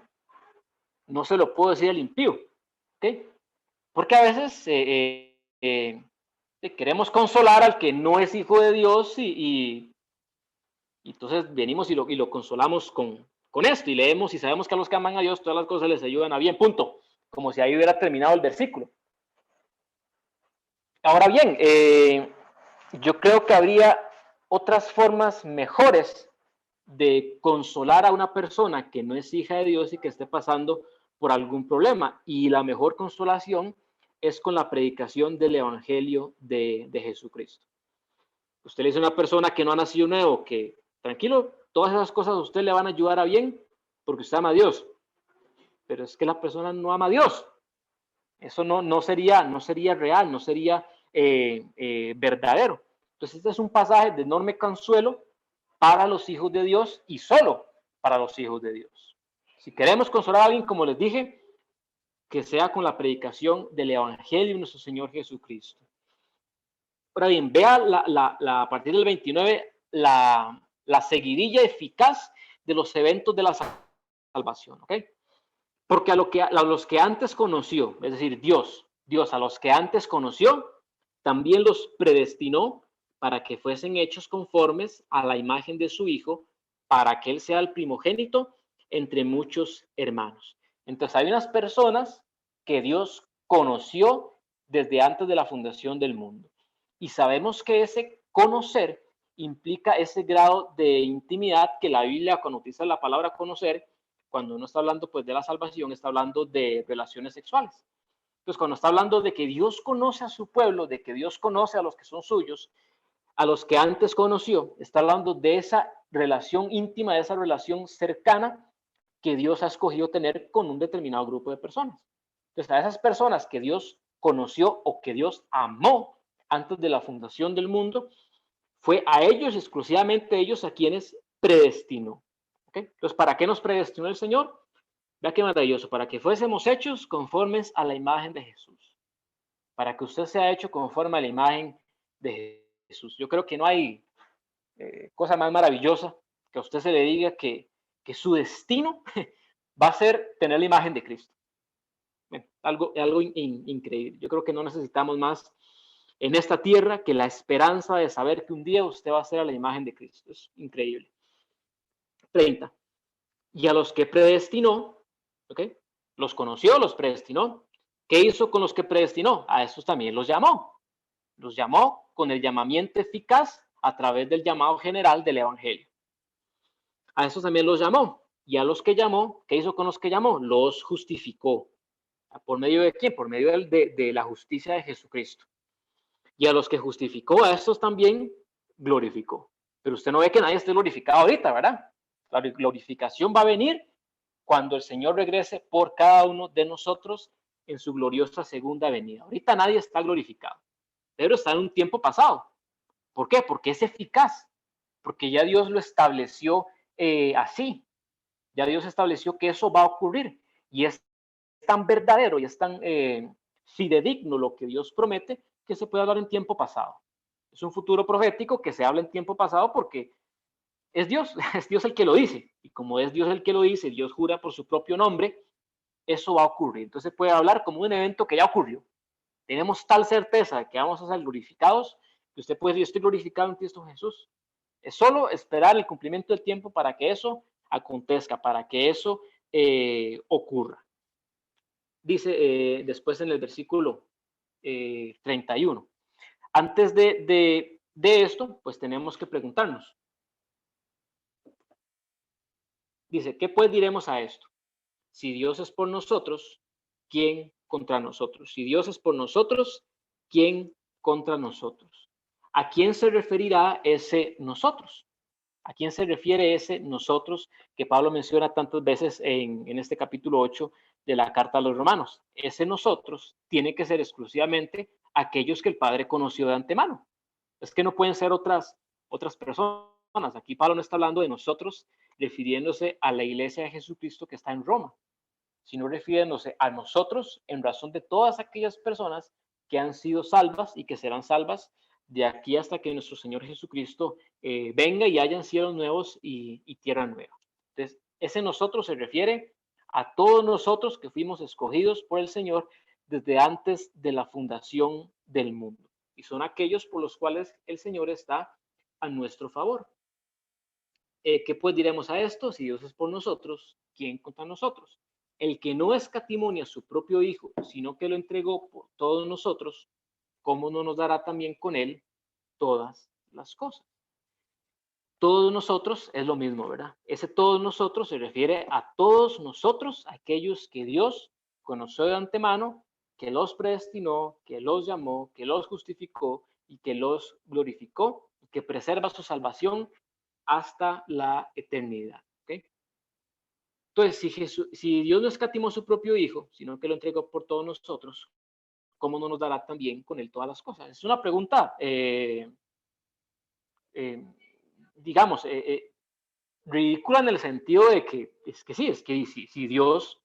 No se lo puedo decir al impío. ¿Okay? Porque a veces queremos consolar al que no es hijo de Dios y entonces venimos y lo consolamos con con esto y leemos y sabemos que a los que aman a Dios todas las cosas les ayudan a bien, punto, como si ahí hubiera terminado el versículo. Ahora bien, yo creo que habría otras formas mejores de consolar a una persona que no es hija de Dios y que esté pasando por algún problema, y la mejor consolación es con la predicación del Evangelio de Jesucristo. Usted le dice a una persona que no ha nacido nuevo que tranquilo, todas esas cosas a usted le van a ayudar a bien porque usted ama a Dios, pero es que la persona no ama a Dios. Eso no sería real, no sería verdadero. Entonces este es un pasaje de enorme consuelo para los hijos de Dios y solo para los hijos de Dios. Si queremos consolar a alguien, como les dije, que sea con la predicación del Evangelio de nuestro Señor Jesucristo. Ahora bien, vea a partir del 29 la seguidilla eficaz de los eventos de la salvación, ¿ok? Porque a los que antes conoció, es decir, Dios a los que antes conoció, también los predestinó para que fuesen hechos conformes a la imagen de su Hijo, para que Él sea el primogénito entre muchos hermanos. Entonces hay unas personas que Dios conoció desde antes de la fundación del mundo. Y sabemos que ese conocer implica ese grado de intimidad que la Biblia, cuando utiliza la palabra conocer, cuando uno está hablando pues de la salvación, está hablando de relaciones sexuales. Entonces, cuando está hablando de que Dios conoce a su pueblo, de que Dios conoce a los que son suyos, a los que antes conoció, está hablando de esa relación íntima, de esa relación cercana que Dios ha escogido tener con un determinado grupo de personas. Entonces, a esas personas que Dios conoció o que Dios amó antes de la fundación del mundo, fue a ellos, exclusivamente ellos, a quienes predestinó. ¿Okay? Entonces, ¿para qué nos predestinó el Señor? Vea qué maravilloso, para que fuésemos hechos conformes a la imagen de Jesús. Para que usted sea hecho conforme a la imagen de Jesús. Yo creo que no hay cosa más maravillosa que a usted se le diga que su destino va a ser tener la imagen de Cristo. Algo increíble. Yo creo que no necesitamos más en esta tierra que la esperanza de saber que un día usted va a ser a la imagen de Cristo. Es increíble. 30. Y a los que predestinó, ¿ok? Los conoció, los predestinó. ¿Qué hizo con los que predestinó? A esos también los llamó. Los llamó con el llamamiento eficaz a través del llamado general del Evangelio. A esos también los llamó. Y a los que llamó, ¿qué hizo con los que llamó? Los justificó. ¿Por medio de quién? Por medio de la justicia de Jesucristo. Y a los que justificó, a estos también glorificó. Pero usted no ve que nadie esté glorificado ahorita, ¿verdad? La glorificación va a venir cuando el Señor regrese por cada uno de nosotros en su gloriosa segunda venida. Ahorita nadie está glorificado, pero está en un tiempo pasado. ¿Por qué? Porque es eficaz, porque ya Dios lo estableció así. Ya Dios estableció que eso va a ocurrir y es tan verdadero y es tan fidedigno lo que Dios promete que se puede hablar en tiempo pasado. Es un futuro profético que se habla en tiempo pasado porque es Dios el que lo dice. Y como es Dios el que lo dice, Dios jura por su propio nombre, eso va a ocurrir. Entonces puede hablar como un evento que ya ocurrió. Tenemos tal certeza de que vamos a ser glorificados, que usted puede decir, yo estoy glorificado en Cristo Jesús. Es solo esperar el cumplimiento del tiempo para que eso acontezca, para que eso ocurra. Dice después en el versículo 31. Antes de esto, pues tenemos que preguntarnos. Dice, ¿qué pues diremos a esto? Si Dios es por nosotros, ¿quién contra nosotros? Si Dios es por nosotros, ¿quién contra nosotros? ¿A quién se referirá ese nosotros? ¿A quién se refiere ese nosotros que Pablo menciona tantas veces en este capítulo 8 de la carta a los romanos? Ese nosotros tiene que ser exclusivamente aquellos que el Padre conoció de antemano. Es que no pueden ser otras personas. Aquí Pablo no está hablando de nosotros refiriéndose a la iglesia de Jesucristo que está en Roma, sino refiriéndose a nosotros en razón de todas aquellas personas que han sido salvas y que serán salvas de aquí hasta que nuestro Señor Jesucristo venga y hayan cielos nuevos y tierra nueva. Entonces, ese nosotros se refiere a todos nosotros que fuimos escogidos por el Señor desde antes de la fundación del mundo. Y son aquellos por los cuales el Señor está a nuestro favor. ¿qué pues diremos a esto? Si Dios es por nosotros, ¿quién contra nosotros? El que no escatimó ni a su propio Hijo, sino que lo entregó por todos nosotros, ¿cómo no nos dará también con él todas las cosas? Todos nosotros es lo mismo, ¿verdad? Ese todos nosotros se refiere a todos nosotros, aquellos que Dios conoció de antemano, que los predestinó, que los llamó, que los justificó y que los glorificó, y que preserva su salvación hasta la eternidad. ¿Okay? Entonces, si Dios no escatimó su propio Hijo, sino que lo entregó por todos nosotros, ¿cómo no nos dará también con él todas las cosas? Es una pregunta, digamos, ridícula en el sentido de que si Dios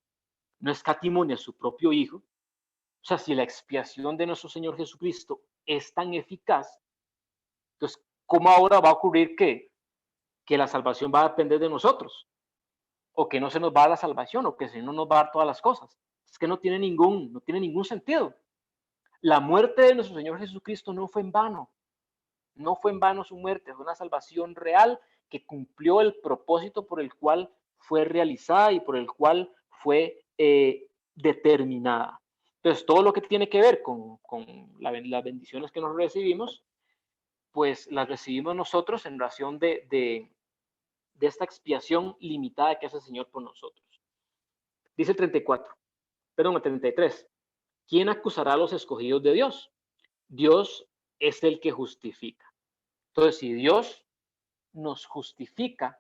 no escatimó ni a su propio Hijo, o sea, si la expiación de nuestro Señor Jesucristo es tan eficaz, entonces, ¿cómo ahora va a ocurrir que la salvación va a depender de nosotros? O que no se nos va a dar la salvación, o que si no nos va a dar todas las cosas. Es que no tiene ningún sentido. La muerte de nuestro Señor Jesucristo no fue en vano. No fue en vano su muerte, fue una salvación real que cumplió el propósito por el cual fue realizada y por el cual fue determinada. Entonces, todo lo que tiene que ver con las bendiciones que nos recibimos, pues las recibimos nosotros en razón de esta expiación limitada que hace el Señor por nosotros. Dice el 34, perdón, el 33. ¿Quién acusará a los escogidos de Dios? Dios es el que justifica. Entonces, si Dios nos justifica,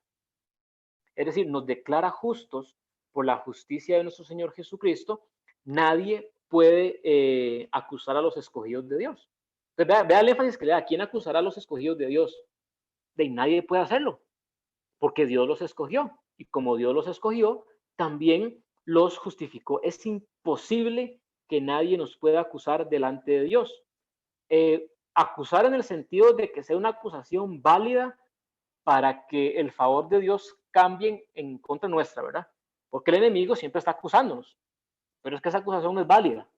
es decir, nos declara justos por la justicia de nuestro Señor Jesucristo, nadie puede acusar a los escogidos de Dios. Entonces, vea el énfasis que le da. ¿Quién acusará a los escogidos de Dios? Nadie puede hacerlo, porque Dios los escogió. Y como Dios los escogió, también los justificó. Es imposible que nadie nos pueda acusar delante de Dios. Acusar en el sentido de que sea una acusación válida para que el favor de Dios cambie en contra nuestra, ¿verdad? Porque el enemigo siempre está acusándonos, pero es que esa acusación no es válida,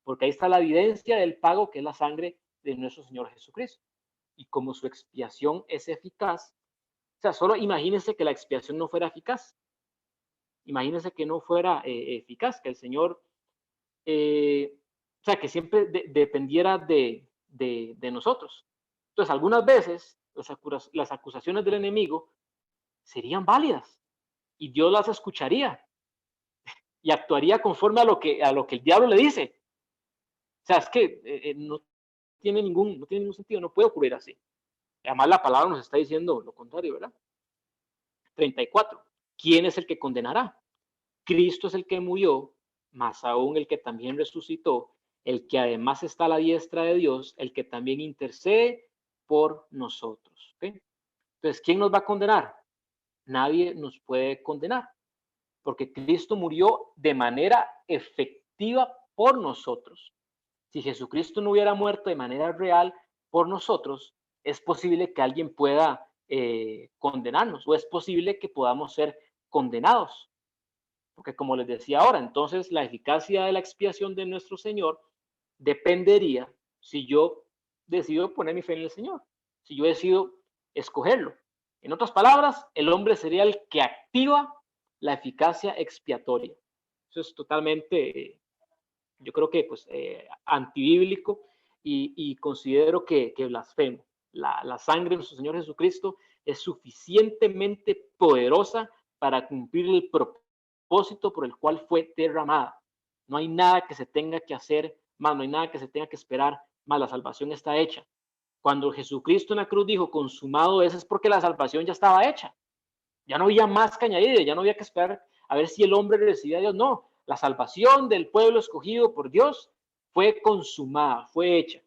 porque ahí está la evidencia del pago que es la sangre de nuestro Señor Jesucristo. Y como su expiación es eficaz, o sea, solo imagínense que la expiación no fuera eficaz. Imagínense que no fuera eficaz, que el Señor, o sea, que siempre dependiera de nosotros. Entonces, algunas veces las acusaciones del enemigo serían válidas y Dios las escucharía y actuaría conforme a lo que el diablo le dice. O sea, es que no tiene ningún sentido, no puede ocurrir así. Además, la palabra nos está diciendo lo contrario, ¿verdad? 34. ¿Quién es el que condenará? Cristo es el que murió, más aún el que también resucitó, el que además está a la diestra de Dios, el que también intercede por nosotros. ¿Okay? Entonces, ¿quién nos va a condenar? Nadie nos puede condenar, porque Cristo murió de manera efectiva por nosotros. Si Jesucristo no hubiera muerto de manera real por nosotros, es posible que alguien pueda condenarnos, o es posible que podamos ser condenados. Porque como les decía ahora, entonces la eficacia de la expiación de nuestro Señor dependería si yo decido poner mi fe en el Señor, si yo decido escogerlo. En otras palabras, el hombre sería el que activa la eficacia expiatoria. Eso es totalmente, yo creo que pues antibíblico y considero que blasfemo. La sangre de nuestro Señor Jesucristo es suficientemente poderosa para cumplir el propósito por el cual fue derramada. No hay nada que se tenga que hacer más, no hay nada que se tenga que esperar más, la salvación está hecha. Cuando Jesucristo en la cruz dijo consumado es porque la salvación ya estaba hecha. Ya no había más que añadir, ya no había que esperar a ver si el hombre recibía a Dios. No, la salvación del pueblo escogido por Dios fue consumada, fue hecha.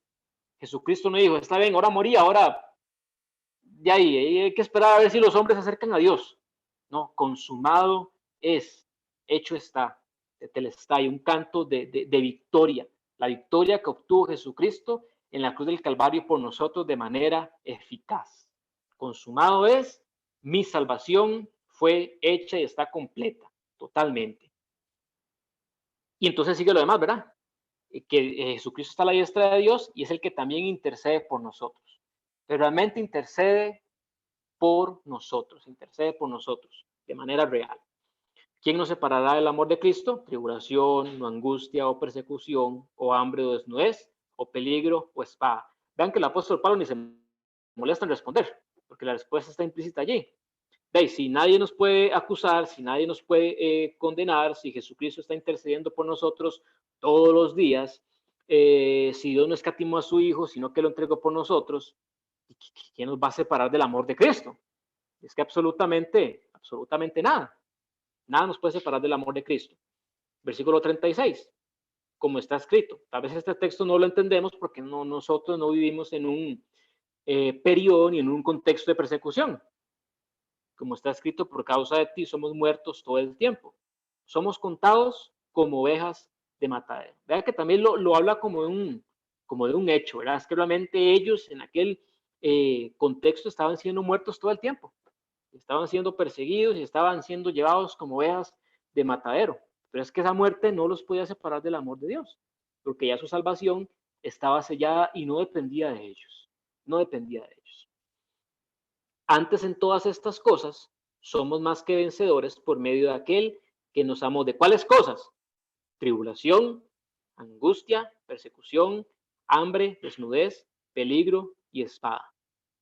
Jesucristo no dijo, está bien, ahora morí, ahora de ahí hay que esperar a ver si los hombres se acercan a Dios. No, consumado es, hecho está, telestai, un canto de victoria, la victoria que obtuvo Jesucristo en la cruz del Calvario por nosotros de manera eficaz. Consumado es, mi salvación fue hecha y está completa, totalmente. Y entonces sigue lo demás, ¿verdad? Que Jesucristo está a la diestra de Dios y es el que también intercede por nosotros. Pero realmente intercede por nosotros, intercede por nosotros de manera real. ¿Quién nos separará del amor de Cristo? Tribulación, o angustia, o persecución, o hambre, o desnudez, o peligro, o espada. Vean que el apóstol Pablo ni se molesta en responder, porque la respuesta está implícita allí. ¿Veis? Si nadie nos puede acusar, si nadie nos puede condenar, si Jesucristo está intercediendo por nosotros todos los días, si Dios no escatimó a su Hijo, sino que lo entregó por nosotros, ¿quién nos va a separar del amor de Cristo? Es que absolutamente nada. Nada nos puede separar del amor de Cristo. Versículo 36, como está escrito. Tal vez este texto no lo entendemos porque nosotros no vivimos en un periodo ni en un contexto de persecución. Como está escrito, por causa de ti somos muertos todo el tiempo. Somos contados como ovejas de matadero. Vean que también lo habla como de un hecho, ¿verdad? Es que realmente ellos en aquel contexto estaban siendo muertos todo el tiempo. Estaban siendo perseguidos y estaban siendo llevados como ovejas de matadero. Pero es que esa muerte no los podía separar del amor de Dios, porque ya su salvación estaba sellada y no dependía de ellos. No dependía de ellos. Antes en todas estas cosas somos más que vencedores por medio de aquel que nos amó. ¿De cuáles cosas? Tribulación, angustia, persecución, hambre, desnudez, peligro y espada.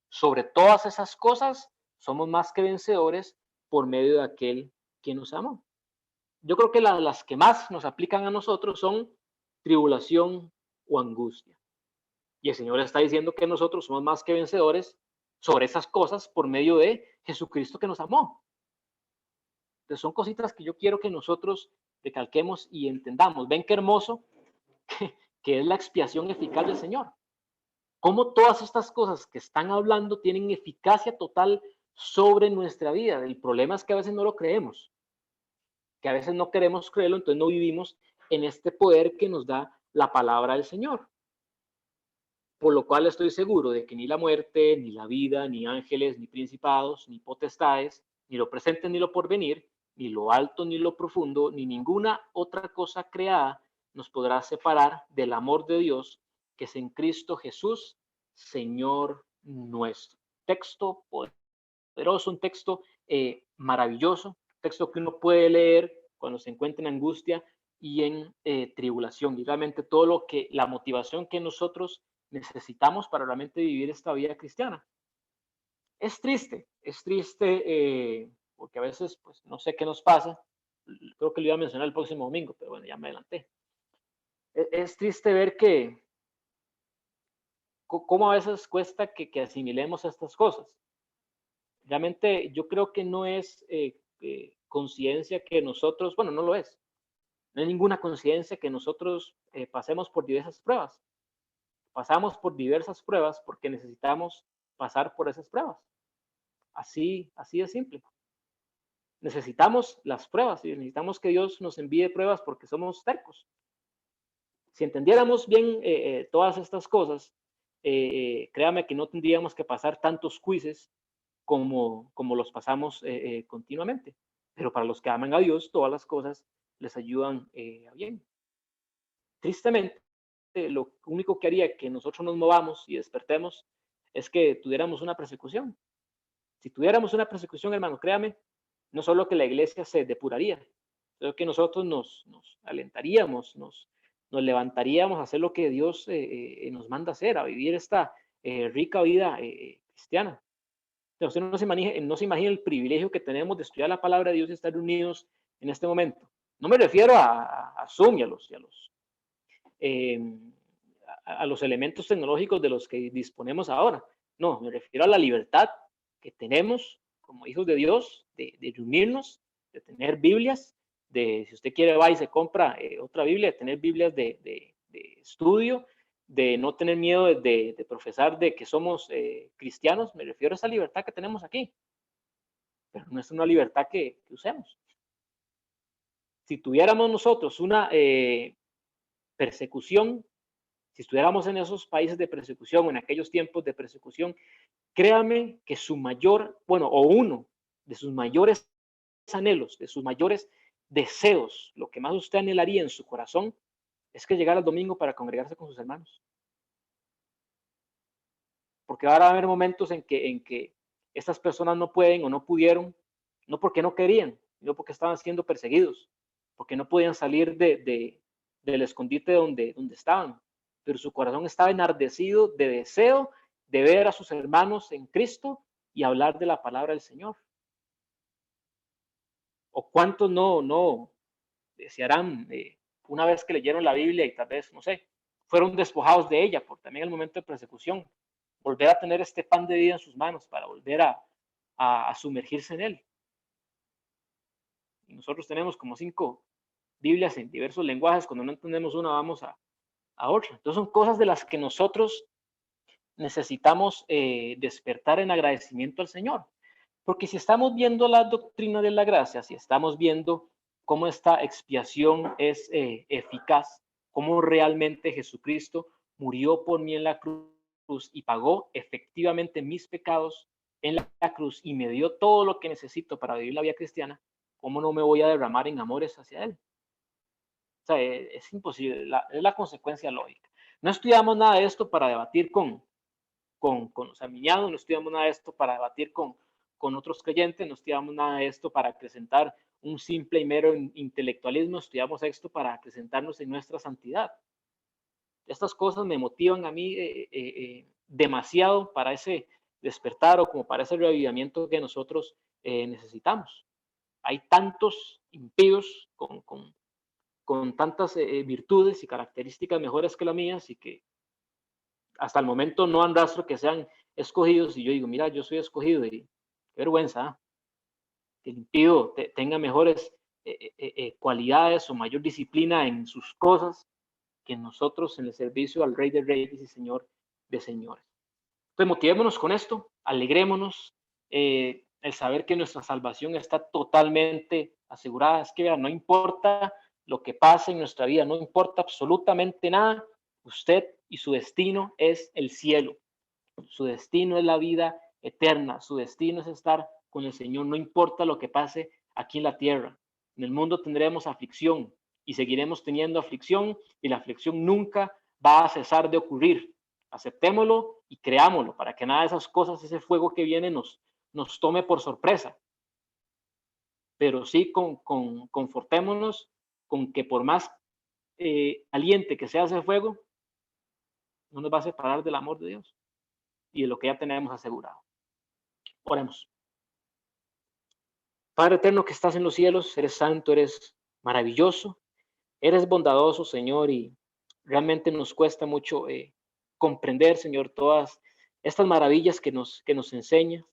Sobre todas esas cosas somos más que vencedores por medio de aquel que nos amó. Yo creo que las que más nos aplican a nosotros son tribulación o angustia. Y el Señor está diciendo que nosotros somos más que vencedores sobre esas cosas por medio de Jesucristo que nos amó. Entonces son cositas que yo quiero que nosotros recalquemos y entendamos. Ven qué hermoso que es la expiación eficaz del Señor. Cómo todas estas cosas que están hablando tienen eficacia total sobre nuestra vida. El problema es que a veces no lo creemos, que a veces no queremos creerlo, entonces no vivimos en este poder que nos da la palabra del Señor. Por lo cual estoy seguro de que ni la muerte, ni la vida, ni ángeles, ni principados, ni potestades, ni lo presente, ni lo porvenir, ni lo alto, ni lo profundo, ni ninguna otra cosa creada nos podrá separar del amor de Dios que es en Cristo Jesús, Señor nuestro. Texto poderoso, un texto maravilloso, texto que uno puede leer cuando se encuentra en angustia y en tribulación. Y realmente todo lo que, la motivación que nosotros necesitamos para realmente vivir esta vida cristiana. Es triste porque a veces, pues, no sé qué nos pasa. Creo que lo iba a mencionar el próximo domingo, pero bueno, ya me adelanté. Es triste ver que cómo a veces cuesta que asimilemos estas cosas. Realmente yo creo que no es conciencia que nosotros, bueno, no lo es. No hay ninguna conciencia que nosotros pasemos por diversas pruebas. Pasamos por diversas pruebas porque necesitamos pasar por esas pruebas. Así de simple. Necesitamos las pruebas y necesitamos que Dios nos envíe pruebas porque somos tercos. Si entendiéramos bien todas estas cosas, créame que no tendríamos que pasar tantos quizzes como los pasamos continuamente. Pero para los que aman a Dios, todas las cosas les ayudan a bien. Tristemente, lo único que haría que nosotros nos movamos y despertemos es que tuviéramos una persecución. Si tuviéramos una persecución, hermano, créame, no solo que la iglesia se depuraría, sino que nosotros nos alentaríamos, nos levantaríamos a hacer lo que Dios nos manda hacer, a vivir esta rica vida cristiana. Usted no se imagina el privilegio que tenemos de estudiar la palabra de Dios y estar unidos en este momento. No me refiero a Zoom y a los elementos tecnológicos de los que disponemos ahora. No, me refiero a la libertad que tenemos como hijos de Dios de reunirnos, de tener Biblias, de si usted quiere va y se compra otra Biblia, de tener Biblias de estudio, de no tener miedo de profesar de que somos cristianos. Me refiero a esa libertad que tenemos aquí, pero no es una libertad que usemos. Si tuviéramos nosotros una persecución, si estuviéramos en esos países de persecución o en aquellos tiempos de persecución, créame que su mayor, bueno, o uno de sus mayores anhelos, de sus mayores deseos, lo que más usted anhelaría en su corazón, es que llegara el domingo para congregarse con sus hermanos. Porque ahora va a haber momentos en que estas personas no pueden o no pudieron, no porque no querían, sino porque estaban siendo perseguidos, porque no podían salir del escondite donde estaban, pero su corazón estaba enardecido de deseo de ver a sus hermanos en Cristo y hablar de la palabra del Señor. ¿O cuántos no desearán, una vez que leyeron la Biblia y tal vez, no sé, fueron despojados de ella por también el momento de persecución, volver a tener este pan de vida en sus manos para volver a sumergirse en él? Y nosotros tenemos como 5 Biblias en diversos lenguajes. Cuando no entendemos una, vamos a otra. Entonces son cosas de las que nosotros necesitamos despertar en agradecimiento al Señor. Porque si estamos viendo la doctrina de la gracia, si estamos viendo cómo esta expiación es eficaz, cómo realmente Jesucristo murió por mí en la cruz y pagó efectivamente mis pecados en la cruz y me dio todo lo que necesito para vivir la vida cristiana, ¿cómo no me voy a derramar en amores hacia Él? O sea, es imposible, es la consecuencia lógica. No estudiamos nada de esto para debatir con los arminianos, no estudiamos nada de esto para debatir con otros creyentes, no estudiamos nada de esto para acrecentar un simple y mero intelectualismo, estudiamos esto para acrecentarnos en nuestra santidad. Estas cosas me motivan a mí demasiado para ese despertar o como para ese reavivamiento que nosotros necesitamos. Hay tantos impíos con tantas virtudes y características mejores que las mías y que hasta el momento no han rastro que sean escogidos, y yo digo, mira, yo soy escogido, y qué vergüenza, que el impío tenga mejores cualidades o mayor disciplina en sus cosas que nosotros en el servicio al Rey de Reyes y Señor de Señores. Entonces motivémonos con esto, alegrémonos, el saber que nuestra salvación está totalmente asegurada. Es que vean, no importa lo que pase en nuestra vida, no importa absolutamente nada, usted y su destino es el cielo, su destino es la vida eterna, su destino es estar con el Señor, no importa lo que pase aquí en la tierra. En el mundo tendremos aflicción y seguiremos teniendo aflicción y la aflicción nunca va a cesar de ocurrir. Aceptémoslo y creámoslo para que nada de esas cosas, ese fuego que viene nos tome por sorpresa. Pero sí confortémonos con que por más caliente que sea ese fuego, no nos va a separar del amor de Dios y de lo que ya tenemos asegurado. Oremos. Padre eterno que estás en los cielos, eres santo, eres maravilloso, eres bondadoso, Señor, y realmente nos cuesta mucho comprender, Señor, todas estas maravillas que nos enseñas,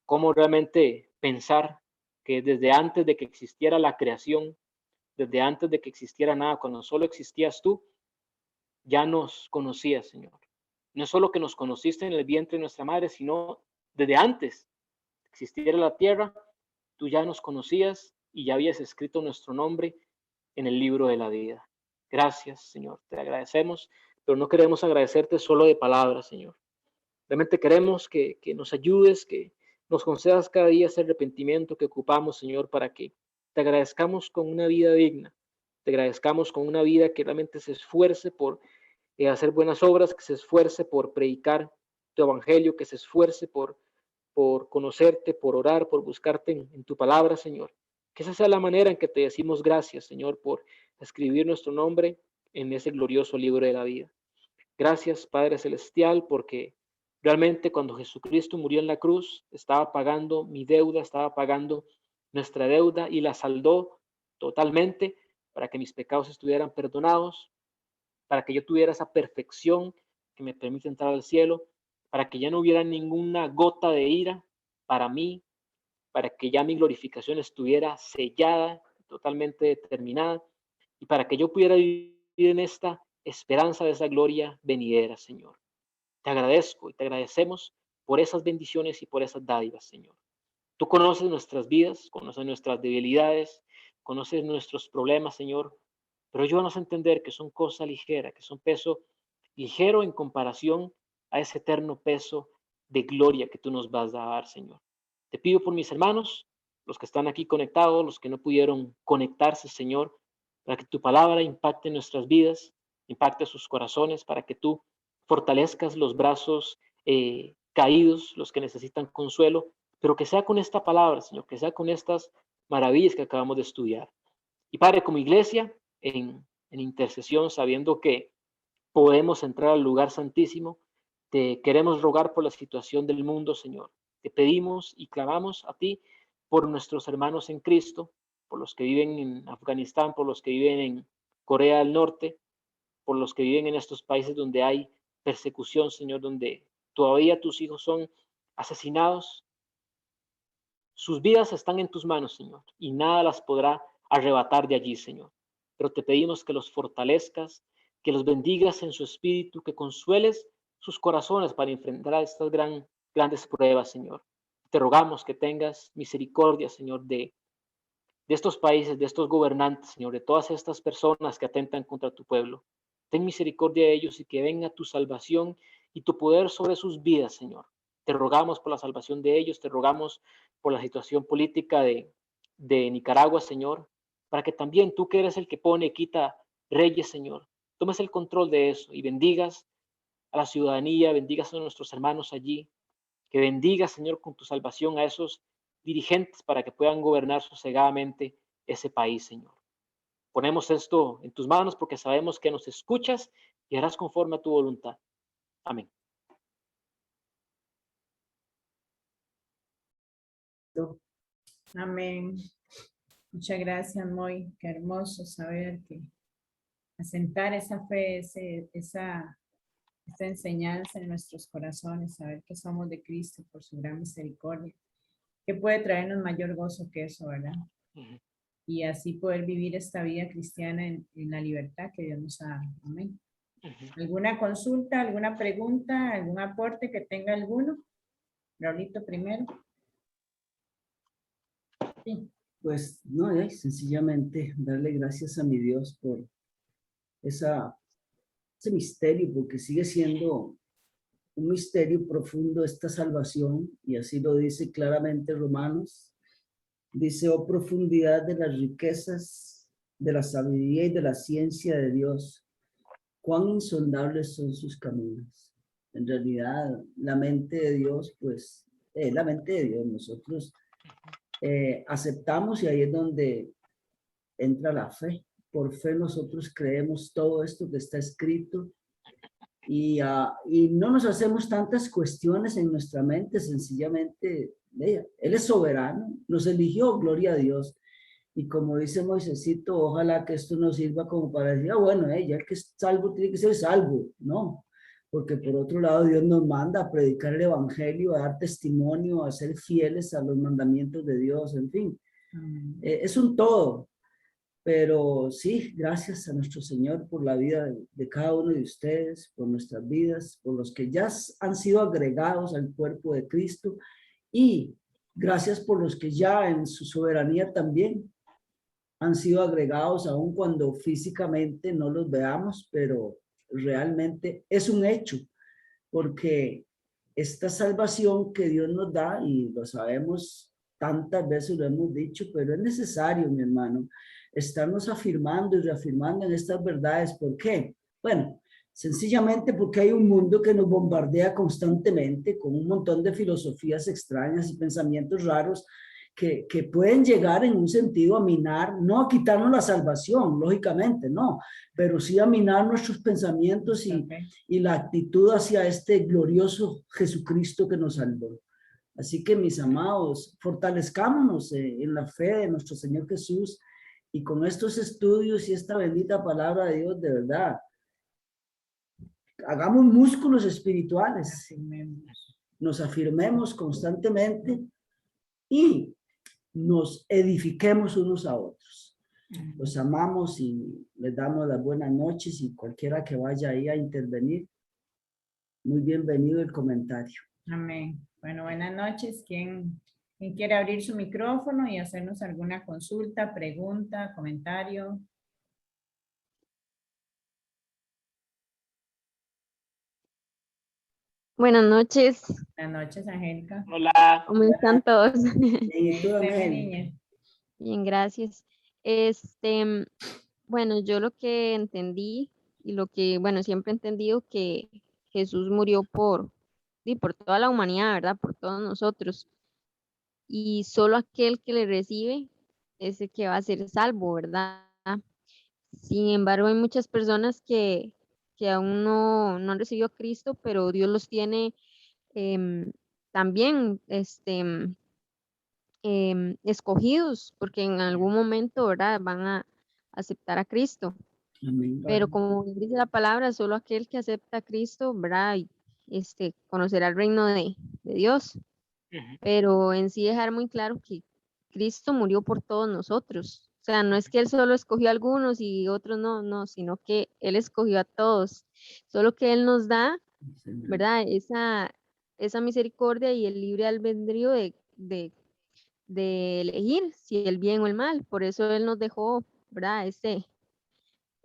cómo realmente pensar que desde antes de que existiera la creación, desde antes de que existiera nada, cuando solo existías tú, ya nos conocías, Señor. No es solo que nos conociste en el vientre de nuestra madre, sino desde antes de que existiera la tierra, tú ya nos conocías y ya habías escrito nuestro nombre en el libro de la vida. Gracias, Señor, te agradecemos, pero no queremos agradecerte solo de palabras, Señor. Realmente queremos que nos ayudes, que nos concedas cada día ese arrepentimiento que ocupamos, Señor, para que te agradezcamos con una vida digna, te agradezcamos con una vida que realmente se esfuerce por hacer buenas obras, que se esfuerce por predicar tu evangelio, que se esfuerce por conocerte, por orar, por buscarte en tu palabra, Señor. Que esa sea la manera en que te decimos gracias, Señor, por escribir nuestro nombre en ese glorioso libro de la vida. Gracias, Padre Celestial, porque realmente cuando Jesucristo murió en la cruz, estaba pagando mi deuda, estaba pagando nuestra deuda y la saldó totalmente para que mis pecados estuvieran perdonados, para que yo tuviera esa perfección que me permite entrar al cielo, para que ya no hubiera ninguna gota de ira para mí, para que ya mi glorificación estuviera sellada, totalmente determinada, y para que yo pudiera vivir en esta esperanza de esa gloria venidera, Señor. Te agradezco y te agradecemos por esas bendiciones y por esas dádivas, Señor. Tú conoces nuestras vidas, conoces nuestras debilidades, conoces nuestros problemas, Señor, pero ayúdanos a entender que son cosa ligera, que son peso ligero en comparación a ese eterno peso de gloria que tú nos vas a dar, Señor. Te pido por mis hermanos, los que están aquí conectados, los que no pudieron conectarse, Señor, para que tu palabra impacte nuestras vidas, impacte sus corazones, para que tú fortalezcas los brazos caídos, los que necesitan consuelo, pero que sea con esta palabra, Señor, que sea con estas maravillas que acabamos de estudiar. Y Padre, como iglesia, en intercesión, sabiendo que podemos entrar al lugar santísimo, te queremos rogar por la situación del mundo, Señor. Te pedimos y clamamos a ti por nuestros hermanos en Cristo, por los que viven en Afganistán, por los que viven en Corea del Norte, por los que viven en estos países donde hay persecución, Señor, donde todavía tus hijos son asesinados. Sus vidas están en tus manos, Señor, y nada las podrá arrebatar de allí, Señor. Pero te pedimos que los fortalezcas, que los bendigas en su espíritu, que consueles sus corazones para enfrentar estas grandes pruebas, Señor. Te rogamos que tengas misericordia, Señor, de estos países, de estos gobernantes, Señor, de todas estas personas que atentan contra tu pueblo. Ten misericordia de ellos y que venga tu salvación y tu poder sobre sus vidas, Señor. Te rogamos por la salvación de ellos, te rogamos por la situación política de Nicaragua, Señor, para que también tú, que eres el que pone y quita reyes, Señor, tomes el control de eso y bendigas a la ciudadanía, bendigas a nuestros hermanos allí, que bendigas, Señor, con tu salvación a esos dirigentes para que puedan gobernar sosegadamente ese país, Señor. Ponemos esto en tus manos porque sabemos que nos escuchas y harás conforme a tu voluntad. Amén. Amén. Muchas gracias, Moy. Qué hermoso saber que asentar esa fe, esa enseñanza en nuestros corazones, saber que somos de Cristo por su gran misericordia. ¿Qué puede traernos mayor gozo que eso, verdad? Uh-huh. Y así poder vivir esta vida cristiana en la libertad que Dios nos ha dado. Amén. Uh-huh. ¿Alguna consulta, alguna pregunta, algún aporte que tenga alguno? Raulito primero. Sí. Pues no, sencillamente darle gracias a mi Dios por ese misterio, porque sigue siendo un misterio profundo esta salvación, y así lo dice claramente Romanos. Dice: oh profundidad de las riquezas, de la sabiduría y de la ciencia de Dios, cuán insondables son sus caminos. En realidad, la mente de Dios, pues, es la mente de Dios. Nosotros aceptamos, y ahí es donde entra la fe. Por fe nosotros creemos todo esto que está escrito, y no nos hacemos tantas cuestiones en nuestra mente. Sencillamente, Él es soberano, nos eligió, gloria a Dios. Y como dice Moisésito, ojalá que esto nos sirva como para decir, bueno, ya el que es salvo tiene que ser salvo. No, porque por otro lado Dios nos manda a predicar el evangelio, a dar testimonio, a ser fieles a los mandamientos de Dios, en fin. Es un todo. Pero sí, gracias a nuestro Señor por la vida de cada uno de ustedes, por nuestras vidas, por los que ya han sido agregados al cuerpo de Cristo, y gracias por los que ya en su soberanía también han sido agregados, aun cuando físicamente no los veamos, pero realmente es un hecho, porque esta salvación que Dios nos da, y lo sabemos, tantas veces lo hemos dicho, pero es necesario, mi hermano, estarnos afirmando y reafirmando en estas verdades. ¿Por qué? Bueno, sencillamente porque hay un mundo que nos bombardea constantemente con un montón de filosofías extrañas y pensamientos raros que pueden llegar en un sentido a minar, no a quitarnos la salvación, lógicamente, no, pero sí a minar nuestros pensamientos y la actitud hacia este glorioso Jesucristo que nos salvó. Así que, mis amados, fortalezcámonos en la fe de nuestro Señor Jesús, y con estos estudios y esta bendita palabra de Dios, de verdad, hagamos músculos espirituales, nos afirmemos constantemente y nos edifiquemos unos a otros. Los amamos y les damos las buenas noches, y cualquiera que vaya ahí a intervenir, muy bienvenido el comentario. Amén. Bueno, buenas noches. ¿Quién quiere abrir su micrófono y hacernos alguna consulta, pregunta, comentario? Buenas noches. Buenas noches, Angélica. Hola. ¿Cómo están todos? ¿Y tú, mi niña? Bien, gracias. Bueno, yo lo que entendí y lo que, bueno, siempre he entendido que Jesús murió por y por toda la humanidad, ¿verdad? Por todos nosotros. Y solo aquel que le recibe es el que va a ser salvo, ¿verdad? Sin embargo, hay muchas personas que aún no han recibido a Cristo, pero Dios los tiene em, también escogidos, porque en algún momento, ¿verdad? Van a aceptar a Cristo. Amén. Pero como dice la palabra, solo aquel que acepta a Cristo, ¿verdad? Y, conocerá el reino de Dios. Ujú. Pero en sí dejar muy claro que Cristo murió por todos nosotros. O sea, no es que Él solo escogió a algunos y otros no, sino que Él escogió a todos. Solo que Él nos da, ¿verdad? Esa misericordia y el libre albedrío de elegir si el bien o el mal. Por eso Él nos dejó, ¿verdad?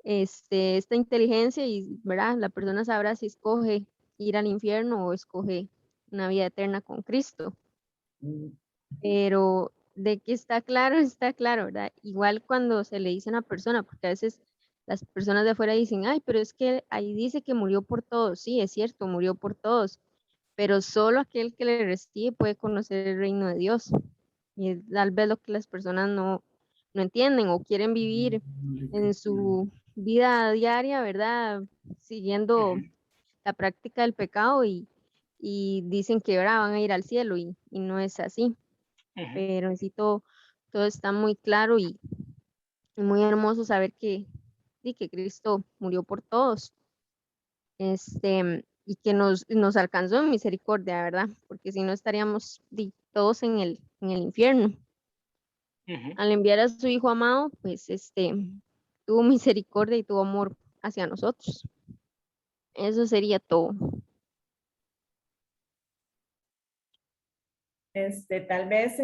Esta inteligencia y, ¿verdad? La persona sabrá si escoge ir al infierno o escoge una vida eterna con Cristo. Pero de que está claro, ¿verdad? Igual cuando se le dice a una persona, porque a veces las personas de afuera dicen, ay, pero es que ahí dice que murió por todos. Sí, es cierto, murió por todos, pero solo aquel que le recibe puede conocer el reino de Dios. Y es tal vez lo que las personas no entienden o quieren vivir en su vida diaria, ¿verdad? Siguiendo Ujú. la práctica del pecado y dicen que ahora van a ir al cielo y no es así. Ujú. Pero en sí todo está muy claro y muy hermoso saber sí, que Cristo murió por todos, y que nos alcanzó en misericordia, ¿verdad? Porque si no estaríamos todos en el infierno. Ujú. Al enviar a su Hijo amado, pues tuvo misericordia y tuvo amor hacia nosotros. Eso sería todo. Tal vez,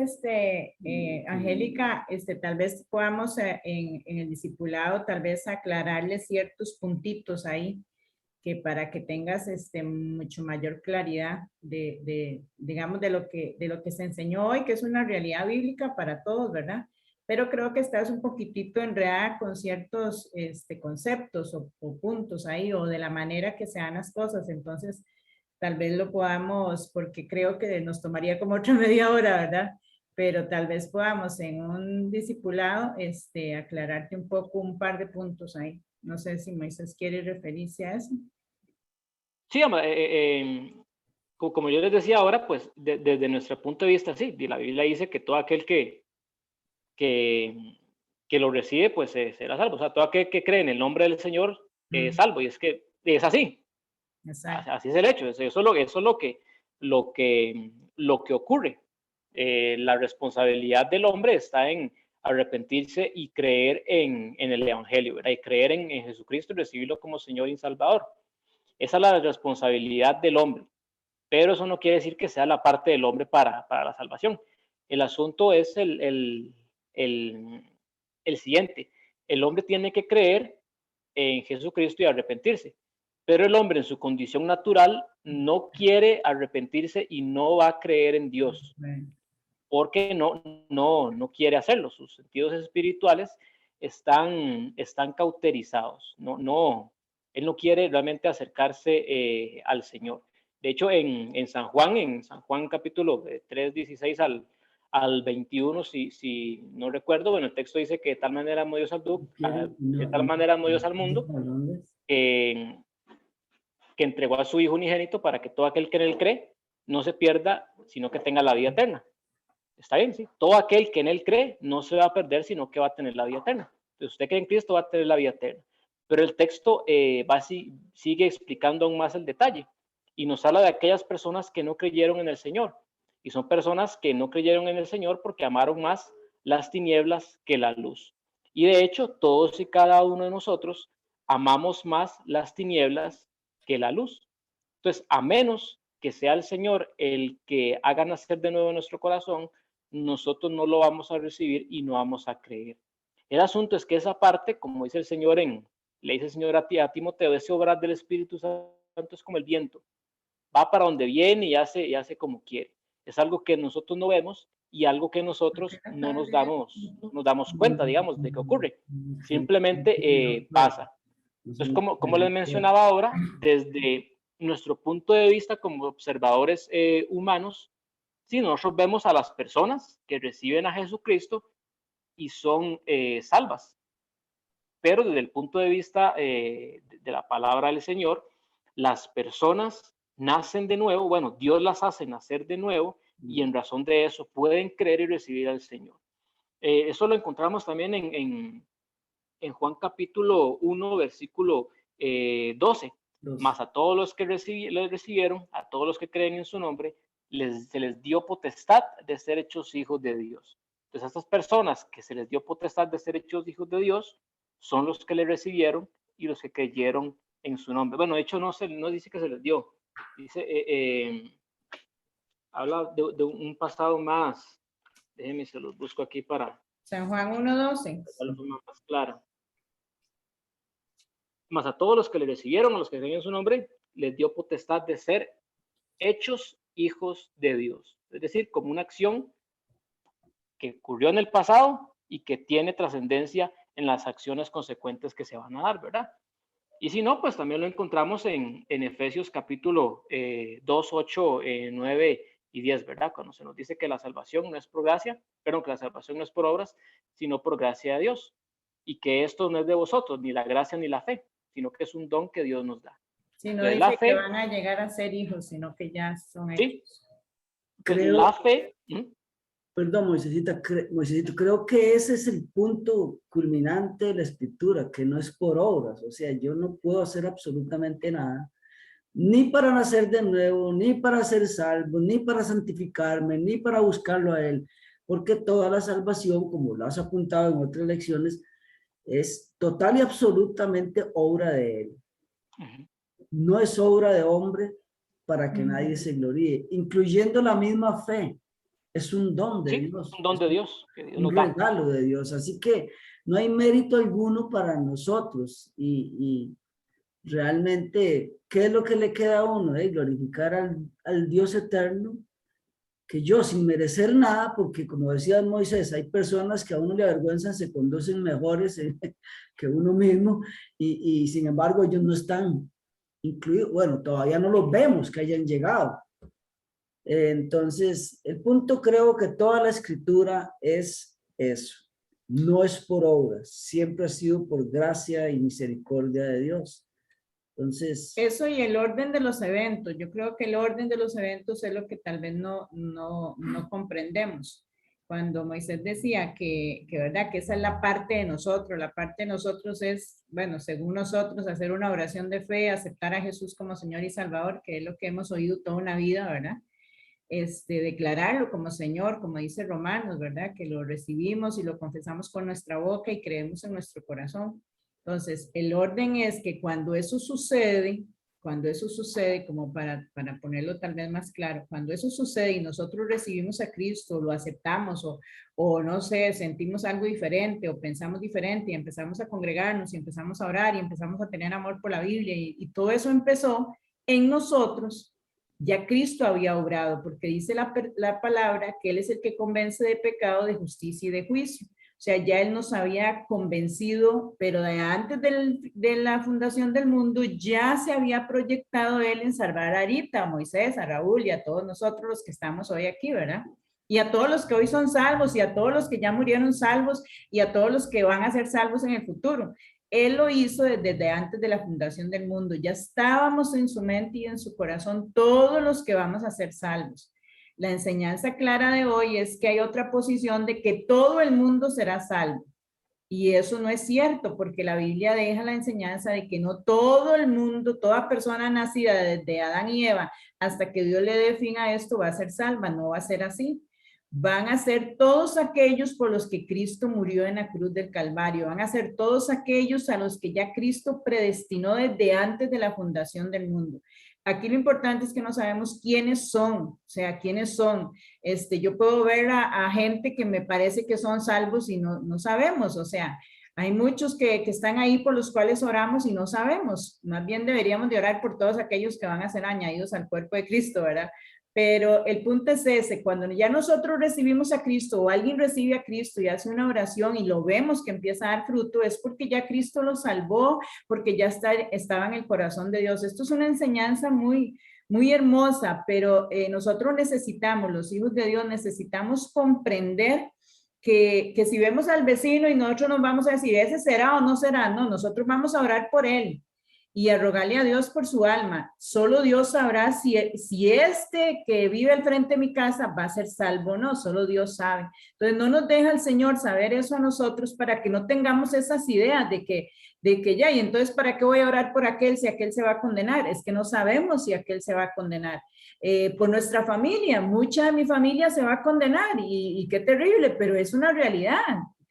Angélica, tal vez podamos en el discipulado tal vez aclararle ciertos puntitos ahí que para que tengas mucho mayor claridad digamos, de lo que se enseñó hoy, que es una realidad bíblica para todos, ¿verdad? Pero creo que estás un poquitito enredada con ciertos conceptos o puntos ahí, o de la manera que se dan las cosas. Entonces, tal vez lo podamos, porque creo que nos tomaría como otra media hora, ¿verdad? Pero tal vez podamos en un discipulado aclararte un poco un par de puntos ahí. No sé si Moisés quiere referirse a eso. Sí, como yo les decía ahora, pues desde nuestro punto de vista, sí, la Biblia dice que todo aquel que, que lo recibe, pues será salvo. O sea, todo aquel que cree en el nombre del Señor es salvo. Y es que es así. Exacto. Así es el hecho. Eso es lo que ocurre. La responsabilidad del hombre está en arrepentirse y creer en el Evangelio, ¿verdad? Y creer en Jesucristo y recibirlo como Señor y Salvador. Esa es la responsabilidad del hombre, pero eso no quiere decir que sea la parte del hombre para la salvación. El asunto es el siguiente. El hombre tiene que creer en Jesucristo y arrepentirse, pero el hombre en su condición natural no quiere arrepentirse y no va a creer en Dios porque no quiere hacerlo. Sus sentidos espirituales están cauterizados. Él no quiere realmente acercarse al Señor. De hecho, en San Juan capítulo 3, 16 al 21, si no recuerdo, bueno, el texto dice que de tal manera amó Dios de tal manera amó Dios al mundo, que entregó a su Hijo unigénito para que todo aquel que en él cree no se pierda, sino que tenga la vida eterna. Está bien, sí. Todo aquel que en él cree no se va a perder, sino que va a tener la vida eterna. Entonces, usted cree en Cristo, va a tener la vida eterna. Pero el texto sigue explicando aún más el detalle y nos habla de aquellas personas que no creyeron en el Señor. Y son personas que no creyeron en el Señor porque amaron más las tinieblas que la luz. Y de hecho, todos y cada uno de nosotros amamos más las tinieblas que la luz. Entonces, a menos que sea el Señor el que haga nacer de nuevo nuestro corazón, nosotros no lo vamos a recibir y no vamos a creer. El asunto es que esa parte, como dice el Señor le dice el Señor a Timoteo, ese obrar del Espíritu Santo es como el viento. Va para donde viene y hace como quiere. Es algo que nosotros no vemos y algo que nosotros no nos damos cuenta, digamos, de que ocurre. Simplemente pasa. Entonces, como les mencionaba ahora, desde nuestro punto de vista como observadores humanos, sí, nosotros vemos a las personas que reciben a Jesucristo y son salvas. Pero desde el punto de vista de la palabra del Señor, las personas nacen de nuevo, bueno, Dios las hace nacer de nuevo y en razón de eso pueden creer y recibir al Señor. Eso lo encontramos también en Juan capítulo 1, versículo 12. Más a todos los que les recibieron, a todos los que creen en su nombre, se les dio potestad de ser hechos hijos de Dios. Entonces, a estas personas que se les dio potestad de ser hechos hijos de Dios, son los que le recibieron y los que creyeron en su nombre. Bueno, de hecho, no dice que se les dio. Dice, habla de un pasado más. Déjenme, se los busco aquí para... San Juan 1:12. Para la forma más clara. Más a todos los que le recibieron, a los que creen en su nombre, les dio potestad de ser hechos hijos de Dios. Es decir, como una acción que ocurrió en el pasado y que tiene trascendencia en las acciones consecuentes que se van a dar, ¿verdad? Y si no, pues también lo encontramos en Efesios capítulo 2, 8, 9 y 10, ¿verdad? Cuando se nos dice que la salvación no es por gracia, pero que la salvación no es por obras, sino por gracia de Dios. Y que esto no es de vosotros, ni la gracia ni la fe, sino que es un don que Dios nos da. Sí, no dice la fe, que van a llegar a ser hijos, sino que ya son hechos. Sí. Creo, la fe... Perdón, Moisésito, creo que ese es el punto culminante de la escritura, que no es por obras. O sea, yo no puedo hacer absolutamente nada, ni para nacer de nuevo, ni para ser salvo, ni para santificarme, ni para buscarlo a Él, porque toda la salvación, como lo has apuntado en otras lecciones, es total y absolutamente obra de Él. No es obra de hombre para que nadie se gloríe, incluyendo la misma fe. Es un don de Dios. Un don de Dios. Un regalo de Dios. Así que no hay mérito alguno para nosotros. Y realmente, ¿qué es lo que le queda a uno? Glorificar al Dios eterno, que yo sin merecer nada, porque como decía Moisés, hay personas que a uno le avergüenzan, se conducen mejores que uno mismo, y sin embargo ellos no están incluidos. Bueno, todavía no los vemos que hayan llegado. Entonces, el punto, creo que toda la escritura es eso. No es por obras, siempre ha sido por gracia y misericordia de Dios. Entonces... Eso y el orden de los eventos. Yo creo que el orden de los eventos es lo que tal vez no comprendemos. Cuando Moisés decía que verdad, que esa es la parte de nosotros. La parte de nosotros es, bueno, según nosotros, hacer una oración de fe, aceptar a Jesús como Señor y Salvador, que es lo que hemos oído toda una vida, ¿verdad? Declararlo como Señor, como dice Romanos, ¿verdad? Que lo recibimos y lo confesamos con nuestra boca y creemos en nuestro corazón. Entonces, el orden es que cuando eso sucede, como para ponerlo tal vez más claro, cuando eso sucede y nosotros recibimos a Cristo, lo aceptamos o no sé, sentimos algo diferente o pensamos diferente y empezamos a congregarnos y empezamos a orar y empezamos a tener amor por la Biblia y todo eso empezó en nosotros. Ya Cristo había obrado, porque dice la palabra que Él es el que convence de pecado, de justicia y de juicio. O sea, ya Él nos había convencido, pero antes de la fundación del mundo ya se había proyectado Él en salvar a Arita, a Moisés, a Raúl y a todos nosotros los que estamos hoy aquí, ¿verdad? Y a todos los que hoy son salvos y a todos los que ya murieron salvos y a todos los que van a ser salvos en el futuro. Él lo hizo desde antes de la fundación del mundo. Ya estábamos en su mente y en su corazón todos los que vamos a ser salvos. La enseñanza clara de hoy es que hay otra posición de que todo el mundo será salvo. Y eso no es cierto, porque la Biblia deja la enseñanza de que no todo el mundo, toda persona nacida desde Adán y Eva, hasta que Dios le dé fin a esto, va a ser salva. No va a ser así. Van a ser todos aquellos por los que Cristo murió en la cruz del Calvario. Van a ser todos aquellos a los que ya Cristo predestinó desde antes de la fundación del mundo. Aquí lo importante es que no sabemos quiénes son, o sea, quiénes son. Yo puedo ver a gente que me parece que son salvos y no sabemos, o sea, hay muchos que están ahí por los cuales oramos y no sabemos. Más bien deberíamos de orar por todos aquellos que van a ser añadidos al cuerpo de Cristo, ¿verdad? Pero el punto es ese, cuando ya nosotros recibimos a Cristo o alguien recibe a Cristo y hace una oración y lo vemos que empieza a dar fruto, es porque ya Cristo lo salvó, porque ya estaba en el corazón de Dios. Esto es una enseñanza muy, muy hermosa, pero nosotros necesitamos, los hijos de Dios, necesitamos comprender que si vemos al vecino y nosotros nos vamos a decir, ese será o no será, no, nosotros vamos a orar por él y a rogarle a Dios por su alma. Solo Dios sabrá si este que vive al frente de mi casa va a ser salvo o no, solo Dios sabe. Entonces no nos deja el Señor saber eso a nosotros para que no tengamos esas ideas de que ya, y entonces ¿para qué voy a orar por aquel si aquel se va a condenar? Es que no sabemos si aquel se va a condenar. Por nuestra familia, mucha de mi familia se va a condenar y qué terrible, pero es una realidad.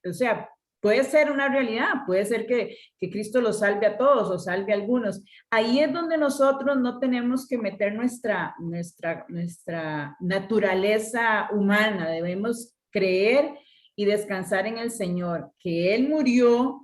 O sea, puede ser una realidad, puede ser que Cristo los salve a todos o salve a algunos. Ahí es donde nosotros no tenemos que meter nuestra naturaleza humana, debemos creer y descansar en el Señor, que Él murió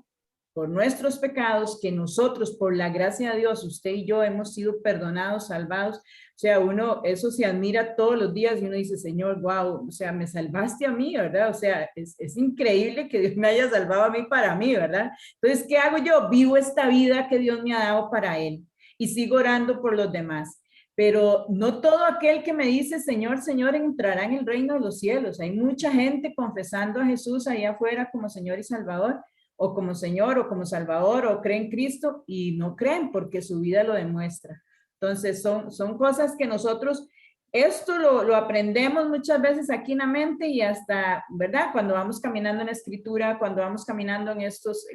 por nuestros pecados, que nosotros, por la gracia de Dios, usted y yo hemos sido perdonados, salvados. O sea, uno, eso se admira todos los días y uno dice, Señor, wow, o sea, me salvaste a mí, ¿verdad? O sea, es increíble que Dios me haya salvado a mí para mí, ¿verdad? Entonces, ¿qué hago yo? Vivo esta vida que Dios me ha dado para Él y sigo orando por los demás. Pero no todo aquel que me dice, Señor, Señor, entrará en el reino de los cielos. Hay mucha gente confesando a Jesús ahí afuera como Señor y Salvador, o como Señor, o como Salvador, o creen en Cristo y no creen porque su vida lo demuestra. Entonces son cosas que nosotros, esto lo aprendemos muchas veces aquí en la mente y hasta, ¿verdad? Cuando vamos caminando en la escritura, cuando vamos caminando en estos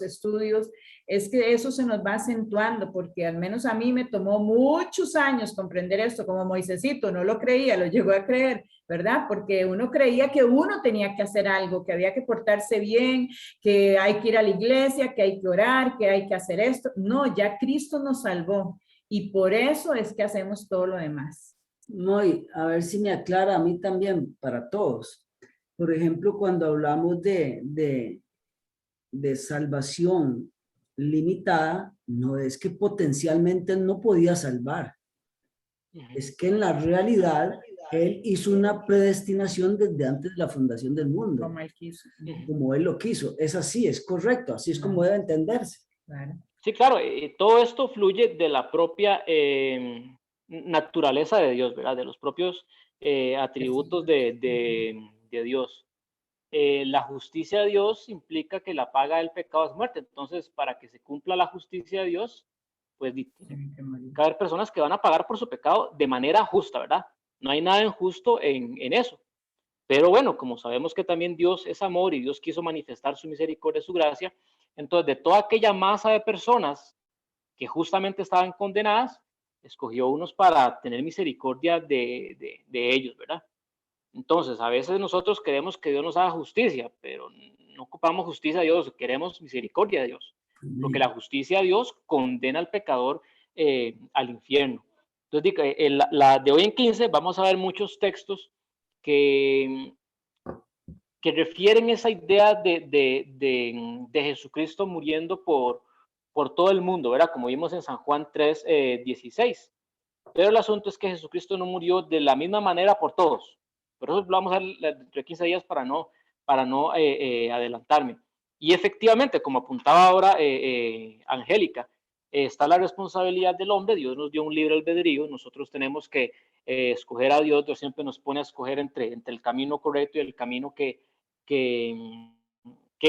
estudios, es que eso se nos va acentuando, porque al menos a mí me tomó muchos años comprender esto, como Moisésito, no lo creía, lo llegó a creer, ¿verdad? Porque uno creía que uno tenía que hacer algo, que había que portarse bien, que hay que ir a la iglesia, que hay que orar, que hay que hacer esto. No, ya Cristo nos salvó y por eso es que hacemos todo lo demás. Moy, a ver si me aclara a mí también, para todos. Por ejemplo, cuando hablamos de salvación limitada, no es que potencialmente no podía salvar. Es que en la realidad Él hizo una predestinación desde antes de la fundación del mundo. Como Él quiso. Como Él lo quiso. Es así, es correcto, así es como debe entenderse. Claro. Sí, claro, todo esto fluye de la propia naturaleza de Dios, ¿verdad? De los propios atributos de Dios. La justicia de Dios implica que la paga del pecado es muerte. Entonces, para que se cumpla la justicia de Dios, pues tiene que haber personas que van a pagar por su pecado de manera justa, ¿verdad? No hay nada injusto en eso. Pero bueno, como sabemos que también Dios es amor y Dios quiso manifestar su misericordia y su gracia, entonces de toda aquella masa de personas que justamente estaban condenadas, escogió unos para tener misericordia de ellos, ¿verdad? Entonces, a veces nosotros queremos que Dios nos haga justicia, pero no ocupamos justicia de Dios, queremos misericordia de Dios, porque la justicia de Dios condena al pecador al infierno. Entonces, la de hoy en 15 vamos a ver muchos textos que refieren esa idea de Jesucristo muriendo por todo el mundo, ¿verdad? Como vimos en San Juan 3, 16. Pero el asunto es que Jesucristo no murió de la misma manera por todos. Por eso lo vamos a ver dentro de 15 días para no adelantarme. Y efectivamente, como apuntaba ahora Angélica, está la responsabilidad del hombre. Dios nos dio un libre albedrío. Nosotros tenemos que escoger a Dios. Dios siempre nos pone a escoger entre el camino correcto y el camino que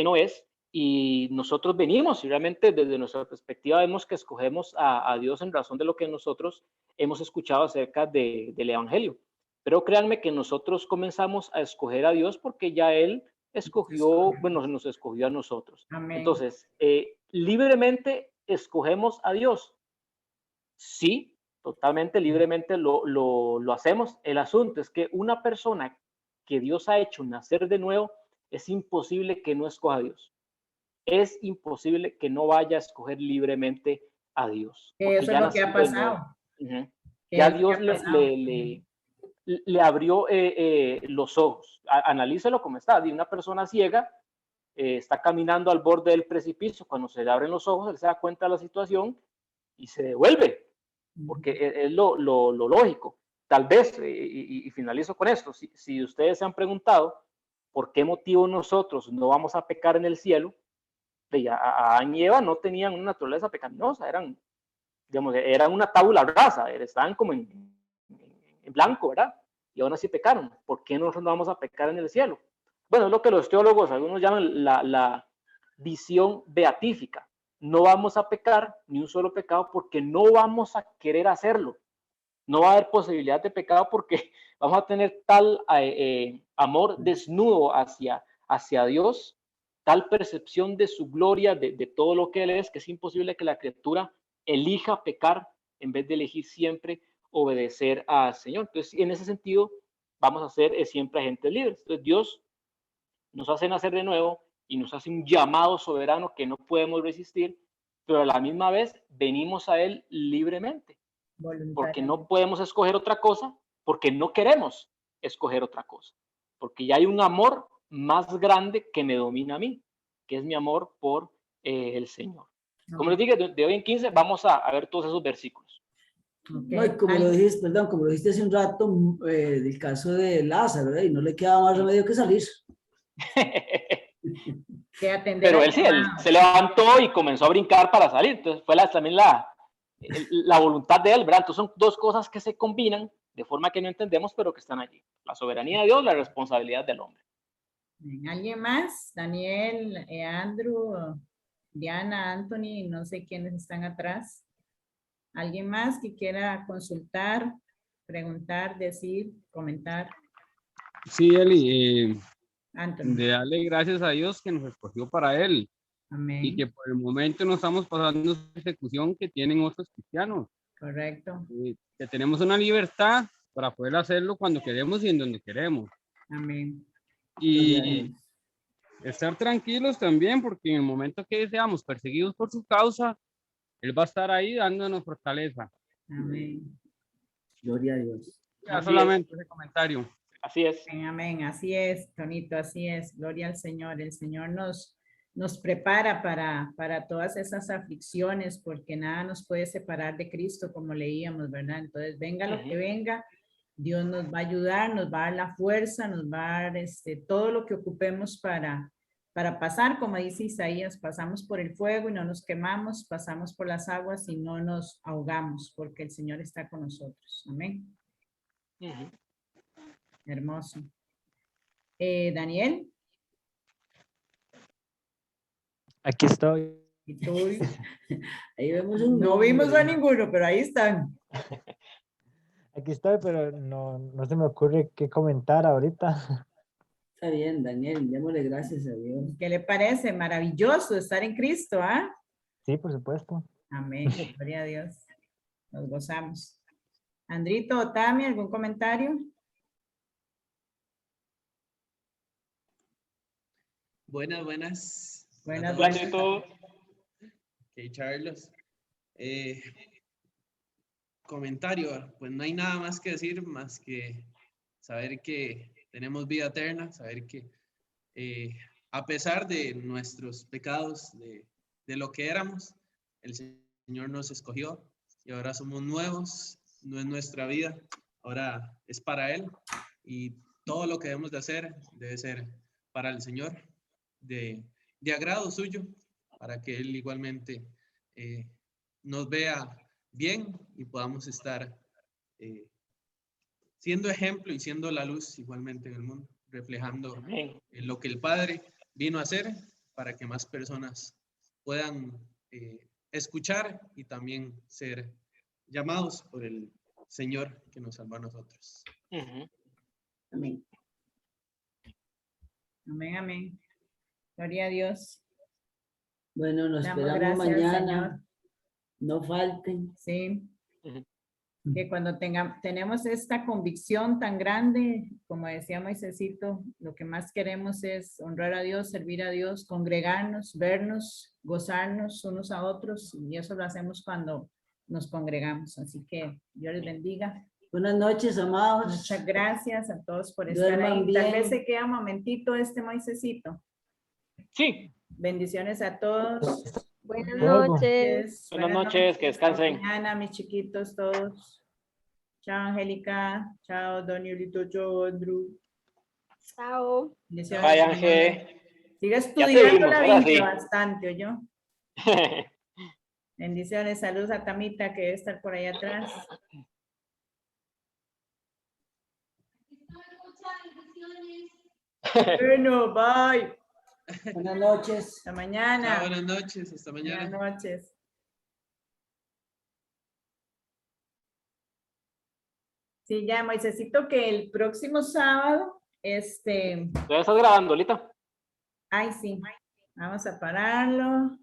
no es. Y nosotros venimos y realmente desde nuestra perspectiva vemos que escogemos a Dios en razón de lo que nosotros hemos escuchado acerca del Evangelio. Pero créanme que nosotros comenzamos a escoger a Dios porque ya Él escogió, bueno, nos escogió a nosotros. Amén. Entonces, libremente escogemos a Dios. Sí, totalmente libremente lo hacemos. El asunto es que una persona que Dios ha hecho nacer de nuevo, es imposible que no escoja a Dios. Es imposible que no vaya a escoger libremente a Dios. Eso es lo que ha pasado. Ya Dios le abrió los ojos. Analícelo como está. Una persona ciega está caminando al borde del precipicio. Cuando se le abren los ojos, él se da cuenta de la situación y se devuelve, porque es lo lógico. tal vez, y finalizo con esto, si ustedes se han preguntado por qué motivo nosotros no vamos a pecar en el cielo, Adán y Eva no tenían una naturaleza pecaminosa, eran una tabula rasa, estaban como en blanco, ¿verdad? Y aún así pecaron. ¿Por qué nosotros no vamos a pecar en el cielo? Bueno, es lo que los teólogos, algunos llaman la visión beatífica. No vamos a pecar ni un solo pecado porque no vamos a querer hacerlo. No va a haber posibilidad de pecado porque vamos a tener tal amor desnudo hacia Dios, tal percepción de su gloria, de todo lo que Él es, que es imposible que la criatura elija pecar en vez de elegir siempre obedecer al Señor. Entonces, en ese sentido, vamos a ser siempre agentes libres. Entonces, Dios nos hace nacer de nuevo y nos hace un llamado soberano que no podemos resistir, pero a la misma vez venimos a Él libremente, porque no podemos escoger otra cosa, porque no queremos escoger otra cosa, porque ya hay un amor más grande que me domina a mí, que es mi amor por el Señor. Como les dije, de hoy en 15 vamos a ver todos esos versículos. Okay. No, y como lo dijiste, perdón, como lo dijiste hace un rato, del caso de Lázaro, y no le quedaba más remedio que salir. Pero él sí, él se levantó y comenzó a brincar para salir, entonces fue también la voluntad de él, ¿verdad? Entonces son dos cosas que se combinan de forma que no entendemos, pero que están allí. La soberanía de Dios, la responsabilidad del hombre. ¿Alguien más? Daniel, Andrew, Diana, Anthony, no sé quiénes están atrás. ¿Alguien más que quiera consultar, preguntar, decir, comentar? Sí, Eli, Anthony. de darle gracias a Dios que nos escogió para Él. Amén. Y que por el momento no estamos pasando esa persecución que tienen otros cristianos. Correcto. Que tenemos una libertad para poder hacerlo cuando queremos y en donde queremos. Amén. Y estar tranquilos también, porque en el momento que seamos perseguidos por su causa, Él va a estar ahí dándonos fortaleza. Amén. Gloria a Dios. Ya solamente ese comentario. Así es. Amén, así es, Tonito, así es. Gloria al Señor. El Señor nos prepara para todas esas aflicciones, porque nada nos puede separar de Cristo, como leíamos, ¿verdad? Entonces, venga lo que venga, Dios nos va a ayudar, nos va a dar la fuerza, nos va a dar todo lo que ocupemos para pasar, como dice Isaías, pasamos por el fuego y no nos quemamos, pasamos por las aguas y no nos ahogamos, porque el Señor está con nosotros. Amén. Hermoso. Daniel. Aquí estoy. ¿Y tú? Ahí vemos no vimos a ninguno, pero ahí están. Aquí estoy, pero no se me ocurre qué comentar ahorita. Está bien, Daniel, démosle gracias a Dios. ¿Qué le parece? Maravilloso estar en Cristo, ¿ah? Sí, por supuesto. Amén, gloria a Dios. Nos gozamos. Andrito o Tami, ¿algún comentario? Buenas. Buenas. Ok, Charlos. Comentario, pues no hay nada más que decir, más que saber que tenemos vida eterna, saber que a pesar de nuestros pecados, de lo que éramos, el Señor nos escogió y ahora somos nuevos, no es nuestra vida, ahora es para Él y todo lo que debemos de hacer debe ser para el Señor, de agrado suyo, para que Él igualmente nos vea bien y podamos estar siendo ejemplo y siendo la luz igualmente en el mundo, reflejando lo que el Padre vino a hacer para que más personas puedan escuchar y también ser llamados por el Señor que nos salvó a nosotros. Amén. Amén. Gloria a Dios. Bueno, nos damos esperamos gracias, mañana. Señor. No falten. Sí. Que cuando tenemos esta convicción tan grande, como decía Moisésito, lo que más queremos es honrar a Dios, servir a Dios, congregarnos, vernos, gozarnos unos a otros, y eso lo hacemos cuando nos congregamos. Así que Dios les bendiga. Buenas noches, amados. Muchas gracias a todos por estar ahí. Bien. Tal vez se queda un momentito Moisésito. Sí. Bendiciones a todos. Buenas noches. Buenas noches, que descansen. Hasta mañana, mis chiquitos todos. Chao, Angélica. Chao, Don Yulito. Chao, Andrew. Chao. Bendiciones. Bye, Ángel. Sigue te estudiando vimos, la ahora Biblia sí. bastante, ¿oyó? Bendiciones, saludos a Tamita que debe estar por ahí atrás. Bueno, bye. Buenas noches. Hasta mañana. Chao, buenas noches, hasta mañana. Buenas noches. Sí, ya, Moisésito, que el próximo sábado, ¿Todavía estás grabando, Lita? ay, sí, vamos a pararlo.